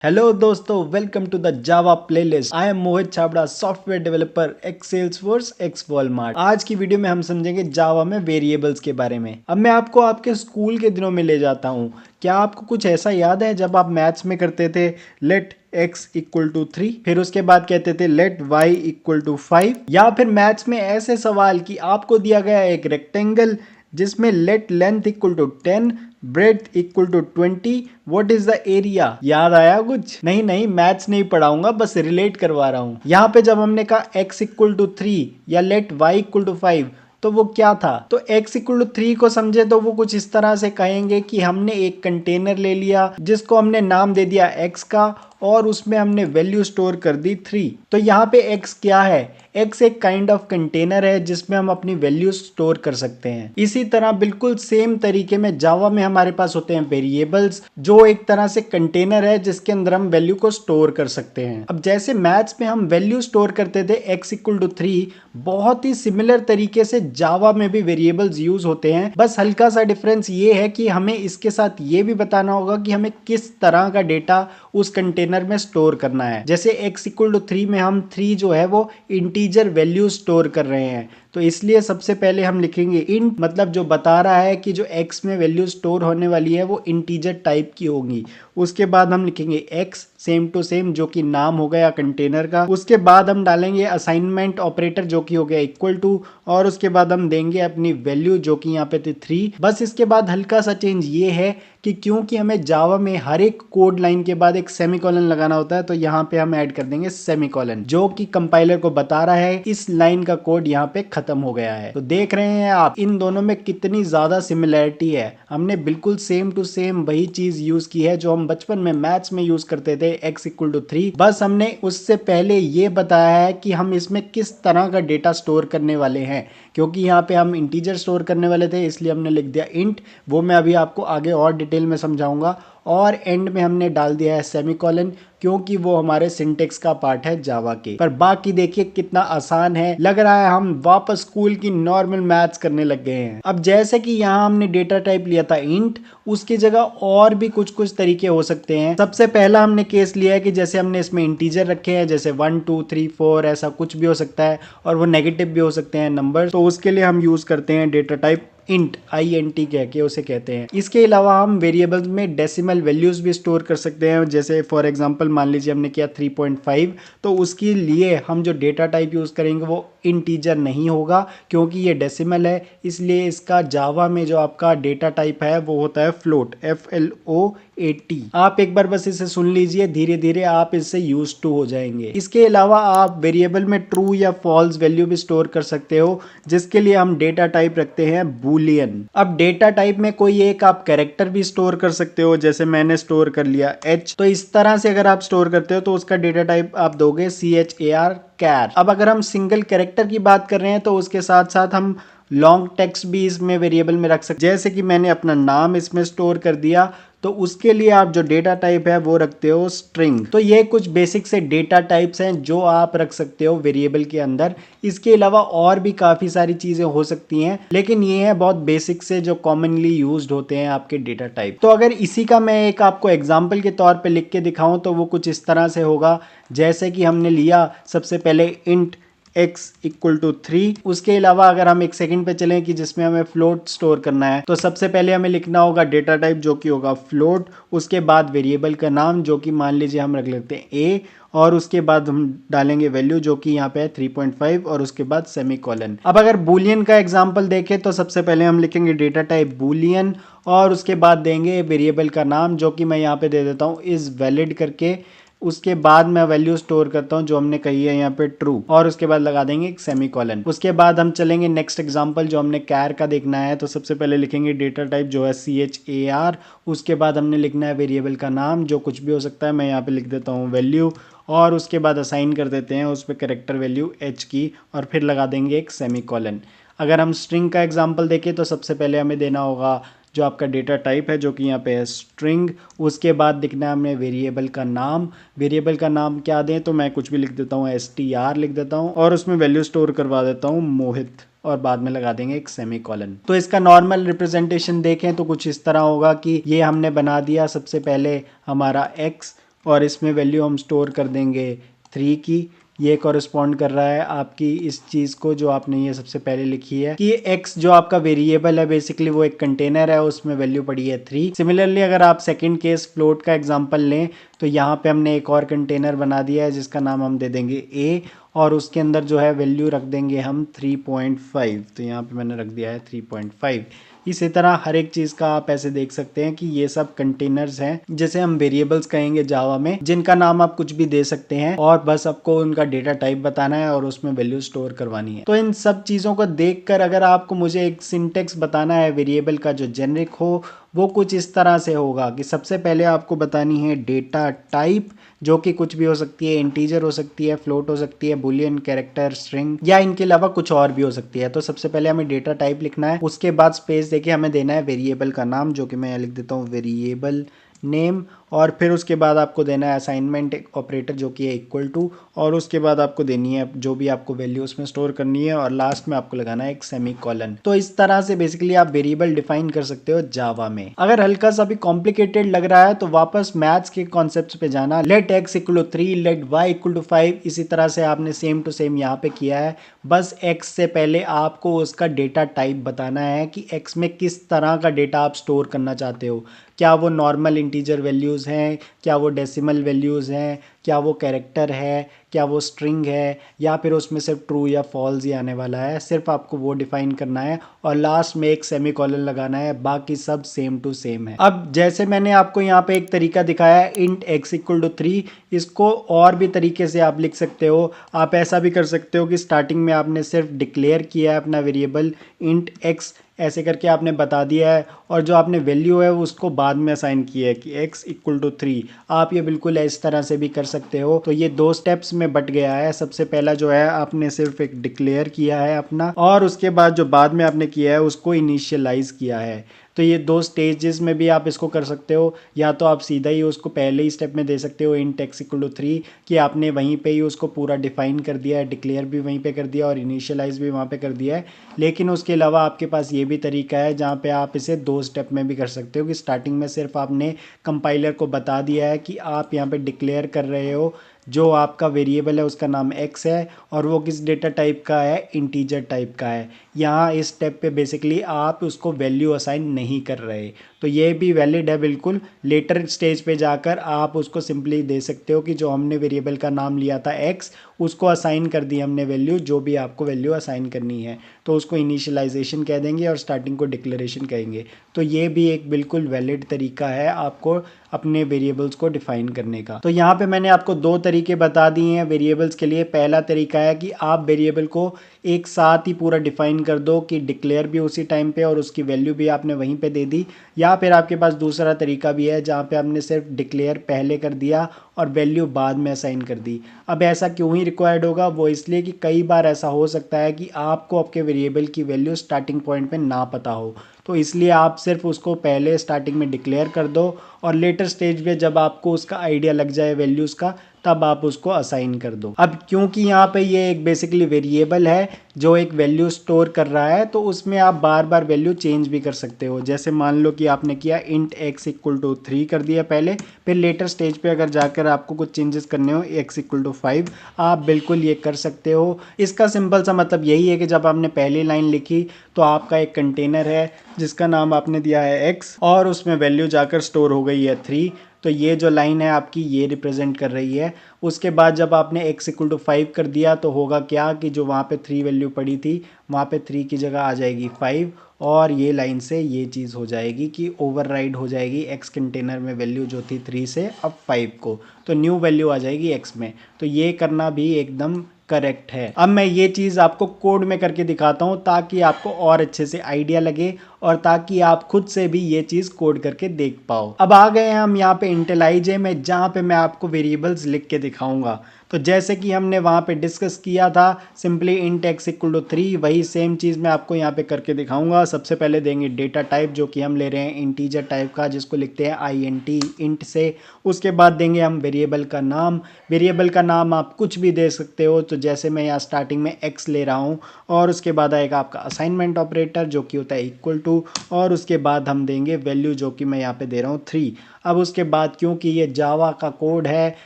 Hello दोस्तों, welcome to the Java playlist. I am Mohit Chhabra, software developer ex Salesforce ex Walmart. आज की video में हम समझेंगे जावा में वेरिएबल्स के बारे में। अब मैं आपको आपके स्कूल के दिनों में ले जाता हूँ। क्या आपको कुछ ऐसा याद है जब आप मैथ्स में करते थे लेट x इक्वल टू 3, फिर उसके बाद कहते थे लेट y इक्वल टू 5, या फिर मैथ्स में ऐसे सवाल कि आपको दिया गया एक रेक्टेंगल जिसमें let length equal to 10, breadth equal to 20, what is the area. याद आया कुछ? नहीं नहीं, मैथ्स नहीं पढ़ाऊंगा, बस रिलेट करवा रहा हूं। यहाँ पे जब हमने कहा x इक्वल टू 3 या लेट y इक्वल टू 5, तो वो क्या था? तो x इक्वल टू 3 को समझे तो वो कुछ इस तरह से कहेंगे कि हमने एक कंटेनर ले लिया जिसको हमने नाम दे दिया x का, और उसमें हमने वैल्यू स्टोर कर दी 3। तो यहाँ पे x क्या है? x एक काइंड ऑफ कंटेनर है जिसमें हम अपनी वैल्यू स्टोर कर सकते हैं। इसी तरह बिल्कुल सेम तरीके में जावा में हमारे पास होते हैं वेरिएबल्स, जो एक तरह से कंटेनर है जिसके अंदर हम वैल्यू को स्टोर कर सकते हैं। अब जैसे मैथ्स में हम वैल्यू स्टोर करते थे x इक्वल टू 3, बहुत ही सिमिलर तरीके से जावा में भी वेरिएबल्स यूज होते हैं। बस हल्का सा डिफरेंस ये है कि हमें इसके साथ ये भी बताना होगा कि हमें किस तरह का डेटा उस कंटेनर में स्टोर करना है। जैसे x इक्वल टू 3 में हम 3 जो है वो इंटीजर वैल्यू स्टोर कर रहे हैं, तो इसलिए सबसे पहले हम लिखेंगे इंट, मतलब जो बता रहा है कि जो x में वैल्यू स्टोर होने वाली है वो इंटीजर टाइप की होगी। उसके बाद हम लिखेंगे x सेम टू सेम, जो कि नाम हो गया कंटेनर का। उसके बाद हम डालेंगे असाइनमेंट ऑपरेटर जो कि हो गया इक्वल टू, और उसके बाद हम देंगे अपनी वैल्यू जो कि यहाँ पे थी 3। बस इसके बाद हल्का सा चेंज ये है कि क्योंकि हमें जावा में हर एक कोड लाइन के बाद एक सेमीकोलन लगाना होता है, तो यहाँ पे हम ऐड कर देंगे सेमीकोलन, जो कि कंपाइलर को बता रहा है इस लाइन का कोड यहाँ पे खत्म हो गया है। तो देख रहे हैं आप इन दोनों में कितनी ज्यादा सिमिलैरिटी है। हमने बिल्कुल सेम टू सेम वही चीज यूज की है जो हम बचपन में मैथ्स में यूज करते थे, x इक्वल टू 3। बस हमने उससे पहले ये बताया है कि हम इसमें किस तरह का डेटा स्टोर करने वाले हैं। क्योंकि यहाँ पे हम इंटीजर स्टोर करने वाले थे इसलिए हमने लिख दिया इंट, वो मैं अभी आपको आगे और डिटेल में समझाऊंगा। और एंड में हमने डाल दिया है सेमीकोलन, क्योंकि वो हमारे सिंटेक्स का पार्ट है जावा के। पर बाकी देखिए कितना आसान है, लग रहा है हम वापस स्कूल की नॉर्मल मैथ्स करने लग गए हैं। अब जैसे कि यहाँ हमने डेटा टाइप लिया था इंट, उसकी जगह और भी कुछ कुछ तरीके हो सकते हैं। सबसे पहला हमने केस लिया है कि जैसे हमने इसमें इंटीजर रखे हैं, जैसे 1 2 3 4 ऐसा कुछ भी हो सकता है, और वो नेगेटिव भी हो सकते हैं नंबर। तो उसके लिए हम यूज करते हैं डेटा टाइप इंट, INT कह के उसे कहते हैं। इसके अलावा हम वेरिएबल्स में डेसिमल वैल्यूज भी स्टोर कर सकते हैं। जैसे फॉर एग्जांपल मान लीजिए हमने किया 3.5, तो उसके लिए हम जो डेटा टाइप यूज करेंगे वो इंटीजर नहीं होगा, क्योंकि ये डेसिमल है। इसलिए इसका जावा में जो आपका डेटा टाइप है वो होता है फ्लोट, FLOAT। आप एक बार बस इसे सुन लीजिए, धीरे धीरे आप इससे यूज टू हो जाएंगे। इसके अलावा आप वेरिएबल में ट्रू या फॉल्स वैल्यू भी स्टोर कर सकते हो, जिसके लिए हम डेटा टाइप रखते हैं बूलियन। अब डेटा टाइप में कोई एक आप कैरेक्टर भी स्टोर कर सकते हो, जैसे मैंने स्टोर कर लिया H। तो इस तरह से अगर आप स्टोर करते हो तो उसका डेटा टाइप आप दोगे CHAR, कैर। अब अगर हम सिंगल कैरेक्टर की बात कर रहे हैं तो उसके साथ साथ हम लॉन्ग टेक्स्ट भी इसमें वेरिएबल में रख सकते हैं। जैसे कि मैंने अपना नाम इसमें स्टोर कर दिया, तो उसके लिए आप जो डेटा टाइप है वो रखते हो स्ट्रिंग। तो ये कुछ बेसिक से डेटा टाइप्स हैं जो आप रख सकते हो वेरिएबल के अंदर। इसके अलावा और भी काफी सारी चीजें हो सकती हैं, लेकिन ये है बहुत बेसिक से जो कॉमनली यूज्ड होते हैं आपके डेटा टाइप। तो अगर इसी का मैं एक आपको एग्जांपल के तौर पे लिख के दिखाऊं तो वो कुछ इस तरह से होगा। जैसे कि हमने लिया सबसे पहले इंट x इक्वल टू 3। उसके अलावा अगर हम एक सेकंड पे चलें कि जिसमें हमें फ्लोट स्टोर करना है, तो सबसे पहले हमें लिखना होगा डेटा टाइप जो कि होगा फ्लोट। उसके बाद वेरिएबल का नाम जो कि मान लीजिए हम रख लेते हैं a, और उसके बाद हम डालेंगे वैल्यू जो कि यहाँ पे है 3.5, और उसके बाद सेमीकोलन। अब अगर बूलियन का एग्जांपल देखें तो सबसे पहले हम लिखेंगे डेटा टाइप बूलियन, और उसके बाद देंगे वेरिएबल का नाम जो कि मैं यहाँ पे दे देता हूँ इज वैलिड करके। उसके बाद मैं वैल्यू स्टोर करता हूं जो हमने कही है यहाँ पे ट्रू, और उसके बाद लगा देंगे एक सेमीकोलन। उसके बाद हम चलेंगे नेक्स्ट एग्जांपल जो हमने कैर का देखना है, तो सबसे पहले लिखेंगे डेटा टाइप जो है CHAR। उसके बाद हमने लिखना है वेरिएबल का नाम जो कुछ भी हो सकता है, मैं यहाँ पे लिख देता हूँ वैल्यू, और उसके बाद असाइन कर देते हैं उस पर करेक्टर वैल्यू H की, और फिर लगा देंगे एक सेमीकोलन। अगर हम स्ट्रिंग का एग्जाम्पल देखें तो सबसे पहले हमें देना होगा जो आपका डेटा टाइप है जो कि यहाँ पे है स्ट्रिंग। उसके बाद दिखना है हमने वेरिएबल का नाम। वेरिएबल का नाम क्या दें, तो मैं कुछ भी लिख देता हूँ, STR लिख देता हूँ, और उसमें वैल्यू स्टोर करवा देता हूँ मोहित, और बाद में लगा देंगे एक सेमीकोलन। तो इसका नॉर्मल रिप्रेजेंटेशन देखें तो कुछ इस तरह होगा कि ये हमने बना दिया सबसे पहले हमारा x, और इसमें वैल्यू हम स्टोर कर देंगे 3 की। ये कॉरेस्पॉन्ड कर रहा है आपकी इस चीज़ को जो आपने ये सबसे पहले लिखी है कि x जो आपका वेरिएबल है बेसिकली वो एक कंटेनर है, उसमें वैल्यू पड़ी है 3। सिमिलरली अगर आप सेकंड केस फ्लोट का एग्जांपल लें तो यहाँ पे हमने एक और कंटेनर बना दिया है जिसका नाम हम दे देंगे a, और उसके अंदर जो है वैल्यू रख देंगे हम 3.5। तो यहाँ पे मैंने रख दिया है 3.5। इसी तरह हर एक चीज़ का आप ऐसे देख सकते हैं कि ये सब कंटेनर्स हैं जैसे हम वेरिएबल्स कहेंगे जावा में, जिनका नाम आप कुछ भी दे सकते हैं और बस आपको उनका डेटा टाइप बताना है और उसमें वैल्यू स्टोर करवानी है। तो इन सब चीज़ों को देखकर अगर आपको मुझे एक सिंटेक्स बताना है वेरिएबल का जो जेनरिक हो, वो कुछ इस तरह से होगा कि सबसे पहले आपको बतानी है डेटा टाइप, जो कि कुछ भी हो सकती है, इंटीजर हो सकती है, फ्लोट हो सकती है, बुलियन, कैरेक्टर, स्ट्रिंग, या इनके अलावा कुछ और भी हो सकती है। तो सबसे पहले हमें डेटा टाइप लिखना है, उसके बाद स्पेस देके हमें देना है वेरिएबल का नाम, जो कि मैं यहाँ लिख देता हूँ वेरिएबल नेम, और फिर उसके बाद आपको देना है असाइनमेंट ऑपरेटर जो कि है इक्वल टू, और उसके बाद आपको देनी है जो भी आपको वैल्यू उसमें स्टोर करनी है, और लास्ट में आपको लगाना है एक सेमीकोलन। तो इस तरह से बेसिकली आप वेरिएबल डिफाइन कर सकते हो जावा में। अगर हल्का सा भी कॉम्प्लिकेटेड लग रहा है तो वापस मैथ्स के कॉन्सेप्ट्स पे जाना, let x equal to 3, let y equal to 5, इसी तरह से आपने सेम टू सेम यहाँ पे किया है। बस x से पहले आपको उसका डेटा टाइप बताना है कि x में किस तरह का डेटा आप स्टोर करना चाहते हो। क्या वो नॉर्मल इंटीजर वैल्यूज़ हैं, क्या वो डेसिमल वैल्यूज़ हैं, क्या वो कैरेक्टर है, क्या वो स्ट्रिंग है, या फिर उसमें सिर्फ ट्रू या फॉल्स ही आने वाला है। सिर्फ आपको वो डिफाइन करना है और लास्ट में एक सेमीकोलन लगाना है, बाकी सब सेम टू सेम है। अब जैसे मैंने आपको यहाँ पे एक तरीका दिखाया है इंट x इक्वल टू 3, इसको और भी तरीके से आप लिख सकते हो। आप ऐसा भी कर सकते हो कि स्टार्टिंग में आपने सिर्फ डिक्लेयर किया है अपना वेरिएबल इंट x, ऐसे करके आपने बता दिया है, और जो आपने वैल्यू है उसको बाद में असाइन किया है कि x इक्वल टू 3। आप ये बिल्कुल इस तरह से भी कर सकते हो। तो ये 2 स्टेप्स में बट गया है। सबसे पहला जो है आपने सिर्फ एक डिक्लेयर किया है अपना, और उसके बाद जो बाद में आपने किया है उसको इनिशियलाइज किया है। तो ये 2 स्टेजेस में भी आप इसको कर सकते हो, या तो आप सीधा ही उसको पहले ही स्टेप में दे सकते हो इंट x इक्वल टू 3 कि आपने वहीं पे ही उसको पूरा डिफाइन कर दिया है, डिक्लेयर भी वहीं पे कर दिया और इनिशियलाइज भी वहाँ पे कर दिया है। लेकिन उसके अलावा आपके पास ये भी तरीका है जहाँ पे आप इसे 2 स्टेप में भी कर सकते हो कि स्टार्टिंग में सिर्फ आपने कंपाइलर को बता दिया है कि आप यहाँ पे डिक्लेयर कर रहे हो जो आपका वेरिएबल है उसका नाम x है और वो किस डेटा टाइप का है, इंटीजर टाइप का है। यहाँ इस स्टेप पे बेसिकली आप उसको वैल्यू असाइन नहीं कर रहे, तो ये भी वैलिड है बिल्कुल। लेटर स्टेज पे जाकर आप उसको सिंपली दे सकते हो कि जो हमने वेरिएबल का नाम लिया था x, उसको असाइन कर दी हमने वैल्यू, जो भी आपको वैल्यू असाइन करनी है, तो उसको इनिशियलाइजेशन कह देंगे और स्टार्टिंग को डिक्लेरेशन कहेंगे। तो ये भी एक बिल्कुल वैलिड तरीका है आपको अपने वेरिएबल्स को डिफाइन करने का। तो यहाँ पे मैंने आपको 2 तरीके बता दिए हैं वेरिएबल्स के लिए। पहला तरीका है कि आप वेरिएबल को एक साथ ही पूरा डिफाइन कर दो कि डिक्लेयर भी उसी टाइम पे और उसकी वैल्यू भी आपने वहीं पे दे दी, या फिर आपके पास दूसरा तरीका भी है जहाँ पे आपने सिर्फ डिक्लेयर पहले कर दिया और वैल्यू बाद में असाइन कर दी। अब ऐसा क्यों ही रिक्वायर्ड होगा, वो इसलिए कि कई बार ऐसा हो सकता है कि आपको आपके वेरिएबल की वैल्यू स्टार्टिंग पॉइंट पे ना पता हो, तो इसलिए आप सिर्फ उसको पहले स्टार्टिंग में डिक्लेयर कर दो और लेटर स्टेज पे जब आपको उसका आइडिया लग जाए वैल्यूज़ का, तब आप उसको असाइन कर दो। अब क्योंकि यहाँ पे ये एक बेसिकली वेरिएबल है जो एक वैल्यू स्टोर कर रहा है, तो उसमें आप बार बार वैल्यू चेंज भी कर सकते हो। जैसे मान लो कि आपने किया इंट x इक्वल टू 3 कर दिया पहले, फिर लेटर स्टेज पे अगर जाकर आपको कुछ चेंजेस करने हो x इक्वल टू 5, आप बिल्कुल ये कर सकते हो। इसका सिंपल सा मतलब यही है कि जब आपने पहली लाइन लिखी तो आपका एक कंटेनर है जिसका नाम आपने दिया है x और उसमें वैल्यू जाकर स्टोर हो गई है 3, तो ये जो लाइन है आपकी ये रिप्रेजेंट कर रही है। उसके बाद जब आपने x इक्वल टू 5 कर दिया तो होगा क्या कि जो वहाँ पे 3 वैल्यू पड़ी थी वहाँ पे 3 की जगह आ जाएगी 5, और ये लाइन से ये चीज़ हो जाएगी कि ओवरराइड हो जाएगी x कंटेनर में वैल्यू जो थी 3 से अब 5 को, तो न्यू वैल्यू आ जाएगी x में। तो ये करना भी एकदम करेक्ट है। अब मैं ये चीज़ आपको कोड में करके दिखाता हूँ ताकि आपको और अच्छे से आइडिया लगे और ताकि आप खुद से भी ये चीज़ कोड करके देख पाओ। अब आ गए हैं हम यहाँ पे इंटेलाइज में, जहाँ पे मैं आपको वेरिएबल्स लिख के दिखाऊंगा। तो जैसे कि हमने वहाँ पे डिस्कस किया था simply int x equal to 3, वही सेम चीज़ मैं आपको यहाँ पे करके दिखाऊंगा। सबसे पहले देंगे डेटा टाइप जो कि हम ले रहे हैं इंटीजर टाइप का, जिसको लिखते हैं int इंट से। उसके बाद देंगे हम वेरिएबल का नाम। वेरिएबल का नाम आप कुछ भी दे सकते हो, तो जैसे मैं यहाँ स्टार्टिंग में x ले रहा हूँ, और उसके बाद आएगा आपका असाइनमेंट ऑपरेटर जो कि होता है इक्वल टू, टू, और उसके बाद हम देंगे वैल्यू जो कि मैं यहाँ पे दे रहा हूँ 3। अब उसके बाद क्योंकि ये जावा का कोड है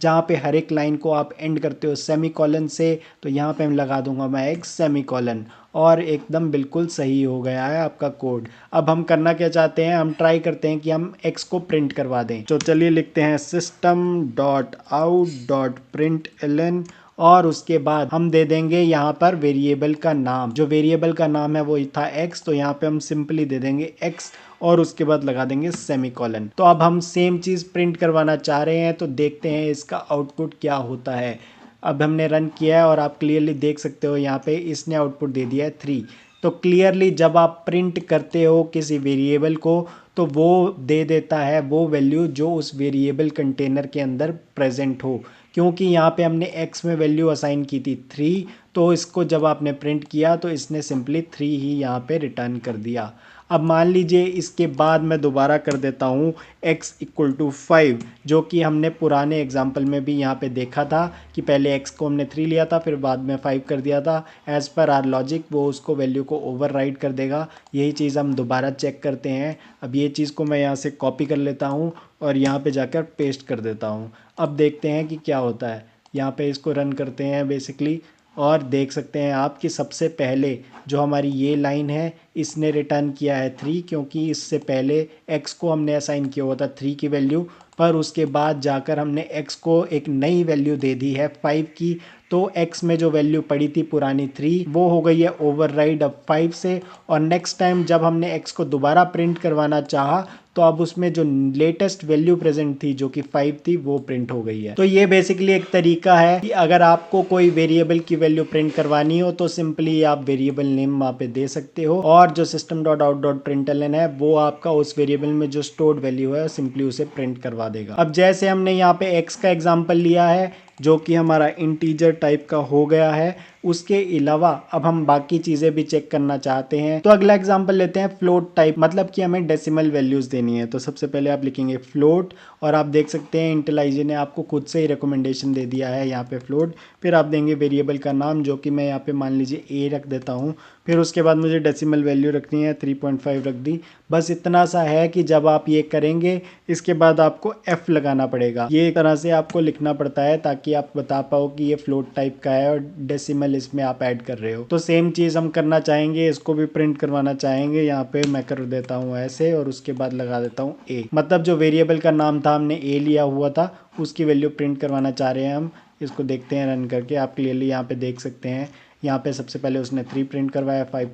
जहाँ पे हर एक लाइन को आप एंड करते हो सेमीकोलन से, तो यहाँ पे मैं लगा दूंगा मैं एक सेमीकोलन, और एकदम बिल्कुल सही हो गया है आपका कोड। अब हम करना क्या चाहते हैं, हम ट्राई करते हैं कि हम x को प्रिंट करवा दें। तो चलिए लिखते हैं system.out.println, और उसके बाद हम दे देंगे यहाँ पर वेरिएबल का नाम। जो वेरिएबल का नाम है वो था x, तो यहाँ पे हम सिंपली दे देंगे x, और उसके बाद लगा देंगे सेमीकोलन। तो अब हम सेम चीज़ प्रिंट करवाना चाह रहे हैं, तो देखते हैं इसका आउटपुट क्या होता है। अब हमने रन किया है और आप क्लियरली देख सकते हो यहाँ पे इसने आउटपुट दे दिया है 3। तो क्लियरली जब आप प्रिंट करते हो किसी वेरिएबल को, तो वो दे देता है वो वैल्यू जो उस वेरिएबल कंटेनर के अंदर प्रेजेंट हो। क्योंकि यहाँ पे हमने x में वैल्यू असाइन की थी 3, तो इसको जब आपने प्रिंट किया तो इसने सिंपली 3 ही यहाँ पे रिटर्न कर दिया। अब मान लीजिए इसके बाद मैं दोबारा कर देता हूँ x इक्वल टू 5, जो कि हमने पुराने एग्जाम्पल में भी यहाँ पे देखा था कि पहले x को हमने 3 लिया था, फिर बाद में 5 कर दिया था। एज़ पर आर लॉजिक वो उसको वैल्यू को ओवरराइड कर देगा। यही चीज़ हम दोबारा चेक करते हैं। अब ये चीज़ को मैं यहाँ से कॉपी कर लेता हूँ और यहाँ पे जाकर पेस्ट कर देता हूँ। अब देखते हैं कि क्या होता है। यहाँ पे इसको रन करते हैं बेसिकली, और देख सकते हैं आप कि सबसे पहले जो हमारी ये लाइन है इसने रिटर्न किया है 3, क्योंकि इससे पहले x को हमने असाइन किया हुआ था 3 की वैल्यू, पर उसके बाद जाकर हमने x को एक नई वैल्यू दे दी है 5 की। तो x में जो वैल्यू पड़ी थी पुरानी 3, वो हो गई है ओवरराइड अब 5 से, और नेक्स्ट टाइम जब हमने x को दोबारा प्रिंट करवाना चाहा तो अब उसमें जो लेटेस्ट वैल्यू प्रेजेंट थी जो कि 5 थी वो प्रिंट हो गई है। तो ये बेसिकली एक तरीका है कि अगर आपको कोई वेरिएबल की वैल्यू प्रिंट करवानी हो तो सिंपली आप वेरिएबल नेम वहाँ पे दे सकते हो, और जो system.out.println है वो आपका उस वेरिएबल में जो स्टोर्ड वैल्यू है सिंपली उसे प्रिंट करवा देगा। अब जैसे हमने यहाँ पे x का एग्जाम्पल लिया है जो कि हमारा इंटीजर टाइप का हो गया है, उसके अलावा अब हम बाकी चीज़ें भी चेक करना चाहते हैं। तो अगला एग्जांपल लेते हैं फ्लोट टाइप, मतलब कि हमें डेसिमल वैल्यूज़ देनी है। तो सबसे पहले आप लिखेंगे फ्लोट, और आप देख सकते हैं इंटेलिजेंट ने आपको खुद से ही रिकमेंडेशन दे दिया है यहाँ पे फ्लोट। फिर आप देंगे वेरिएबल का नाम जो कि मैं यहाँ पे मान लीजिए a रख देता हूँ। फिर उसके बाद मुझे डेसिमल वैल्यू रखनी है 3.5 रख दी। बस इतना सा है कि जब आप ये करेंगे इसके बाद आपको f लगाना पड़ेगा। ये एक तरह से आपको लिखना पड़ता है ताकि आप बता पाओ कि ये फ्लोट टाइप का है और डेसिमल इसमें आप ऐड कर रहे हो। तो सेम चीज़ हम करना चाहेंगे, इसको भी प्रिंट करवाना चाहेंगे। यहाँ पे मैं कर देता हूँ ऐसे, और उसके बाद लगा देता हूँ a, मतलब जो वेरिएबल का नाम था हमने a लिया हुआ था उसकी वैल्यू प्रिंट करवाना चाह रहे हैं हम। इसको देखते हैं रन करके, आप क्लियरली यहाँ पे देख सकते हैं। यहाँ पे सबसे पहले उसने 3 प्रिंट करवाया, 5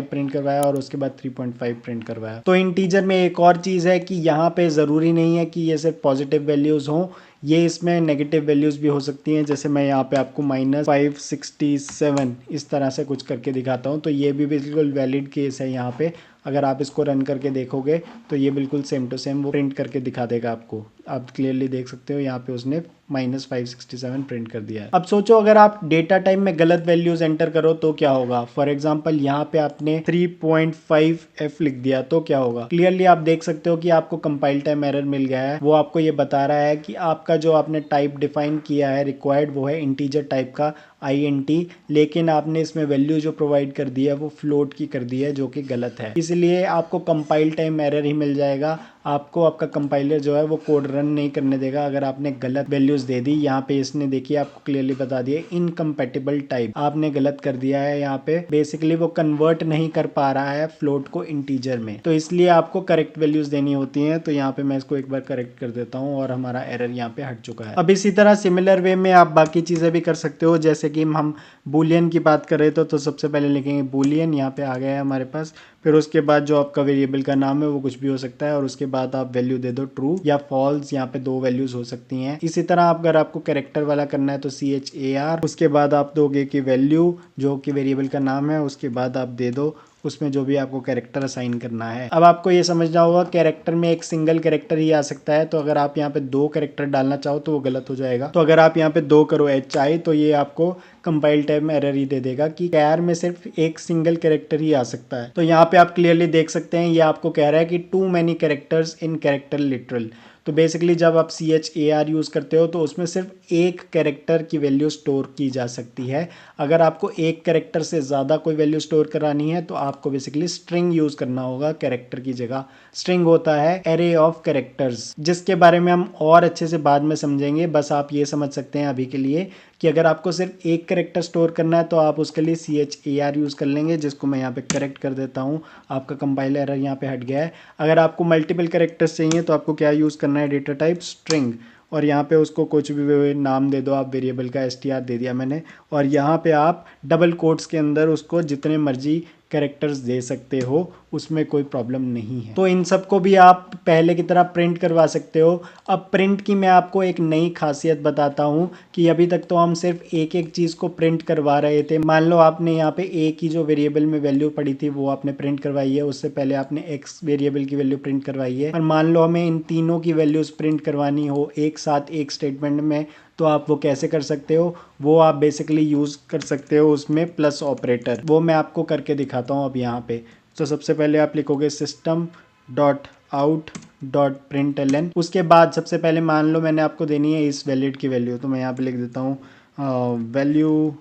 प्रिंट करवाया और उसके बाद 3.5 प्रिंट करवाया। तो इंटीजर में एक और चीज़ है कि यहाँ पे ज़रूरी नहीं है कि ये सिर्फ पॉजिटिव वैल्यूज़ हों, ये इसमें नेगेटिव वैल्यूज़ भी हो सकती हैं। जैसे मैं यहाँ पे आपको -567 इस तरह से कुछ करके दिखाता हूँ। तो ये भी बिल्कुल वैलिड केस है यहाँ पे। अगर आप इसको रन करके देखोगे तो ये बिल्कुल सेम टू सेम वो प्रिंट करके दिखा देगा आपको। आप क्लियरली देख सकते हो यहाँ पे उसने -567 प्रिंट कर दिया है। अब सोचो अगर आप डेटा टाइप में गलत वैल्यूज एंटर करो तो क्या होगा। फॉर एग्जांपल यहाँ पे आपने 3.5f लिख दिया तो क्या होगा। क्लियरली आप देख सकते हो कि आपको कंपाइल टाइम एरर मिल गया है। वो आपको ये बता रहा है कि आपका जो आपने टाइप डिफाइन किया है रिक्वायर्ड वो है इंटीजर टाइप का int, लेकिन आपने इसमें वैल्यू जो प्रोवाइड कर दी है वो फ्लोट की कर दी है जो कि गलत है। इसलिए आपको कंपाइल टाइम एरर ही मिल जाएगा। आपको आपका कंपाइलर जो है वो कोड रन नहीं करने देगा अगर आपने गलत वैल्यूज दे दी। यहाँ पे इसने देखिए आपको क्लियरली बता दिया इनकम्पैटिबल टाइप, आपने गलत कर दिया है। यहाँ पे बेसिकली वो कन्वर्ट नहीं कर पा रहा है फ्लोट को इंटीजर में, तो इसलिए आपको करेक्ट वैल्यूज देनी होती हैं। तो यहाँ पे मैं इसको एक बार करेक्ट कर देता हूँ और हमारा एरर यहाँ पे हट चुका है। अब इसी तरह सिमिलर वे में आप बाकी चीजें भी कर सकते हो। जैसे कि हम बूलियन की बात कर रहे थे तो सबसे पहले लिखेंगे बूलियन, यहाँ पे आ गया है हमारे पास। फिर उसके बाद जो आपका वेरिएबल का नाम है वो कुछ भी हो सकता है और उसके बाद आप वैल्यू दे दो ट्रू या फॉल्स। यहाँ पे 2 वैल्यूज हो सकती हैं। इसी तरह अगर आपको कैरेक्टर वाला करना है तो CHAR, उसके बाद आप दोगे कि वैल्यू जो कि वेरिएबल का नाम है, उसके बाद आप दे दो उसमें जो भी आपको कैरेक्टर असाइन करना है। अब आपको ये समझना होगा कैरेक्टर में एक सिंगल कैरेक्टर ही आ सकता है, तो अगर आप यहाँ पे 2 कैरेक्टर डालना चाहो तो वो गलत हो जाएगा। तो अगर आप यहाँ पे 2 करो HI तो ये आपको कंपाइल टाइम एरर ही दे देगा कि कैर में सिर्फ एक सिंगल कैरेक्टर ही आ सकता है। तो यहाँ पे आप क्लियरली देख सकते हैं ये आपको कह रहा है कि too many characters in character literal. तो बेसिकली जब आप CHAR यूज़ करते हो तो उसमें सिर्फ एक कैरेक्टर की वैल्यू स्टोर की जा सकती है। अगर आपको एक कैरेक्टर से ज़्यादा कोई वैल्यू स्टोर करानी है तो आपको बेसिकली स्ट्रिंग यूज़ करना होगा कैरेक्टर की जगह। स्ट्रिंग होता है एरे ऑफ कैरेक्टर्स, जिसके बारे में हम और अच्छे से बाद में समझेंगे। बस आप ये समझ सकते हैं अभी के लिए कि अगर आपको सिर्फ एक कैरेक्टर स्टोर करना है तो आप उसके लिए CHAR यूज़ कर लेंगे, जिसको मैं यहाँ पे करेक्ट कर देता हूँ। आपका कंपाइलर एरर यहाँ पे हट गया है। अगर आपको मल्टीपल कैरेक्टर्स चाहिए तो आपको क्या यूज़ करना है, डेटा टाइप स्ट्रिंग, और यहाँ पे उसको कुछ भी नाम दे दो आप, वेरिएबल का STR दे दिया मैंने, और यहाँ पे आप डबल कोट्स के अंदर उसको जितने मर्जी कैरेक्टर्स दे सकते हो, उसमें कोई प्रॉब्लम नहीं है। तो इन सब को भी आप पहले की तरह प्रिंट करवा सकते हो। अब प्रिंट की मैं आपको एक नई खासियत बताता हूँ कि अभी तक तो हम सिर्फ एक एक चीज़ को प्रिंट करवा रहे थे। मान लो आपने यहाँ पे ए की जो वेरिएबल में वैल्यू पड़ी थी वो आपने प्रिंट करवाई है, उससे पहले आपने एक्स वेरिएबल की वैल्यू प्रिंट करवाई है, और मान लो हमें इन तीनों की वैल्यूज़ प्रिंट करवानी हो एक साथ एक स्टेटमेंट में, तो आप वो कैसे कर सकते हो, वो आप बेसिकली यूज़ कर सकते हो उसमें प्लस ऑपरेटर। वो मैं आपको करके दिखाता हूँ अब यहाँ पे। तो सबसे पहले आप लिखोगे system dot out dot println। उसके बाद सबसे पहले मान लो मैंने आपको देनी है इस वैलिड की वैल्यू, तो मैं यहाँ पे लिख देता हूँ value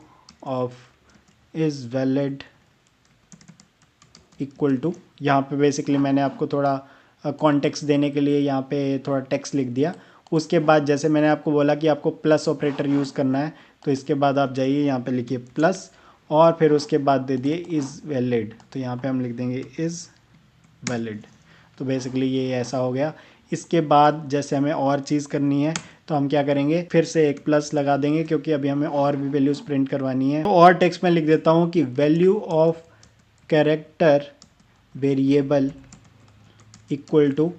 of is valid equal to, यहाँ पे बेसिकली मैंने आपको थोड़ा कॉन्टेक्स्ट देने के लिए यहाँ पे थोड़ा टेक्स्ट लिख दिया। उसके बाद जैसे मैंने आपको बोला कि आपको प्लस ऑपरेटर यूज़ करना है, तो इसके बाद आप जाइए यहाँ पे लिखिए प्लस, और फिर उसके बाद दे दिए इज़ वैलिड, तो यहाँ पे हम लिख देंगे इज़ वैलिड। तो बेसिकली ये ऐसा हो गया। इसके बाद जैसे हमें और चीज़ करनी है तो हम क्या करेंगे, फिर से एक प्लस लगा देंगे क्योंकि अभी हमें और भी वैल्यूज़ प्रिंट करवानी है। तो और टेक्स्ट में लिख देता हूँ कि value of character variable equal to,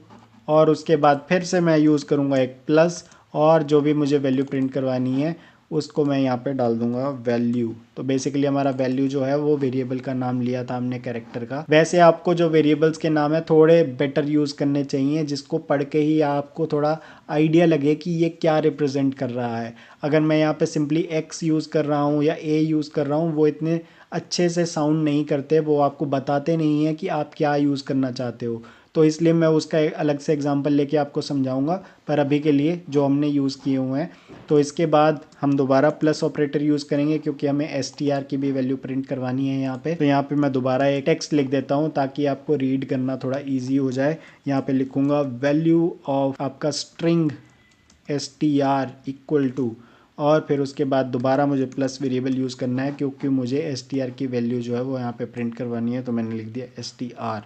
और उसके बाद फिर से मैं यूज़ करूँगा एक प्लस, और जो भी मुझे वैल्यू प्रिंट करवानी है उसको मैं यहाँ पे डाल दूंगा वैल्यू। तो बेसिकली हमारा वैल्यू जो है वो वेरिएबल का नाम लिया था हमने कैरेक्टर का। वैसे आपको जो वेरिएबल्स के नाम है थोड़े बेटर यूज़ करने चाहिए, जिसको पढ़ के ही आपको थोड़ा आइडिया लगे कि ये क्या रिप्रेजेंट कर रहा है। अगर मैं यहाँ पे सिंपली x यूज़ कर रहा हूँ या a यूज़ कर रहा हूँ, वो इतने अच्छे से साउंड नहीं करते, वो आपको बताते नहीं है कि आप क्या यूज़ करना चाहते हो। तो इसलिए मैं उसका एक अलग से एग्जांपल लेके आपको समझाऊंगा, पर अभी के लिए जो हमने यूज़ किए हुए हैं। तो इसके बाद हम दोबारा प्लस ऑपरेटर यूज़ करेंगे क्योंकि हमें STR की भी वैल्यू प्रिंट करवानी है यहाँ पे। तो यहाँ पे मैं दोबारा एक टेक्स्ट लिख देता हूँ ताकि आपको रीड करना थोड़ा ईजी हो जाए। यहाँ पे लिखूँगा वैल्यू ऑफ आपका स्ट्रिंग STR इक्वल टू, और फिर उसके बाद दोबारा मुझे प्लस वेरिएबल यूज़ करना है क्योंकि मुझे STR की वैल्यू जो है वो यहाँ पे प्रिंट करवानी है, तो मैंने लिख दिया STR।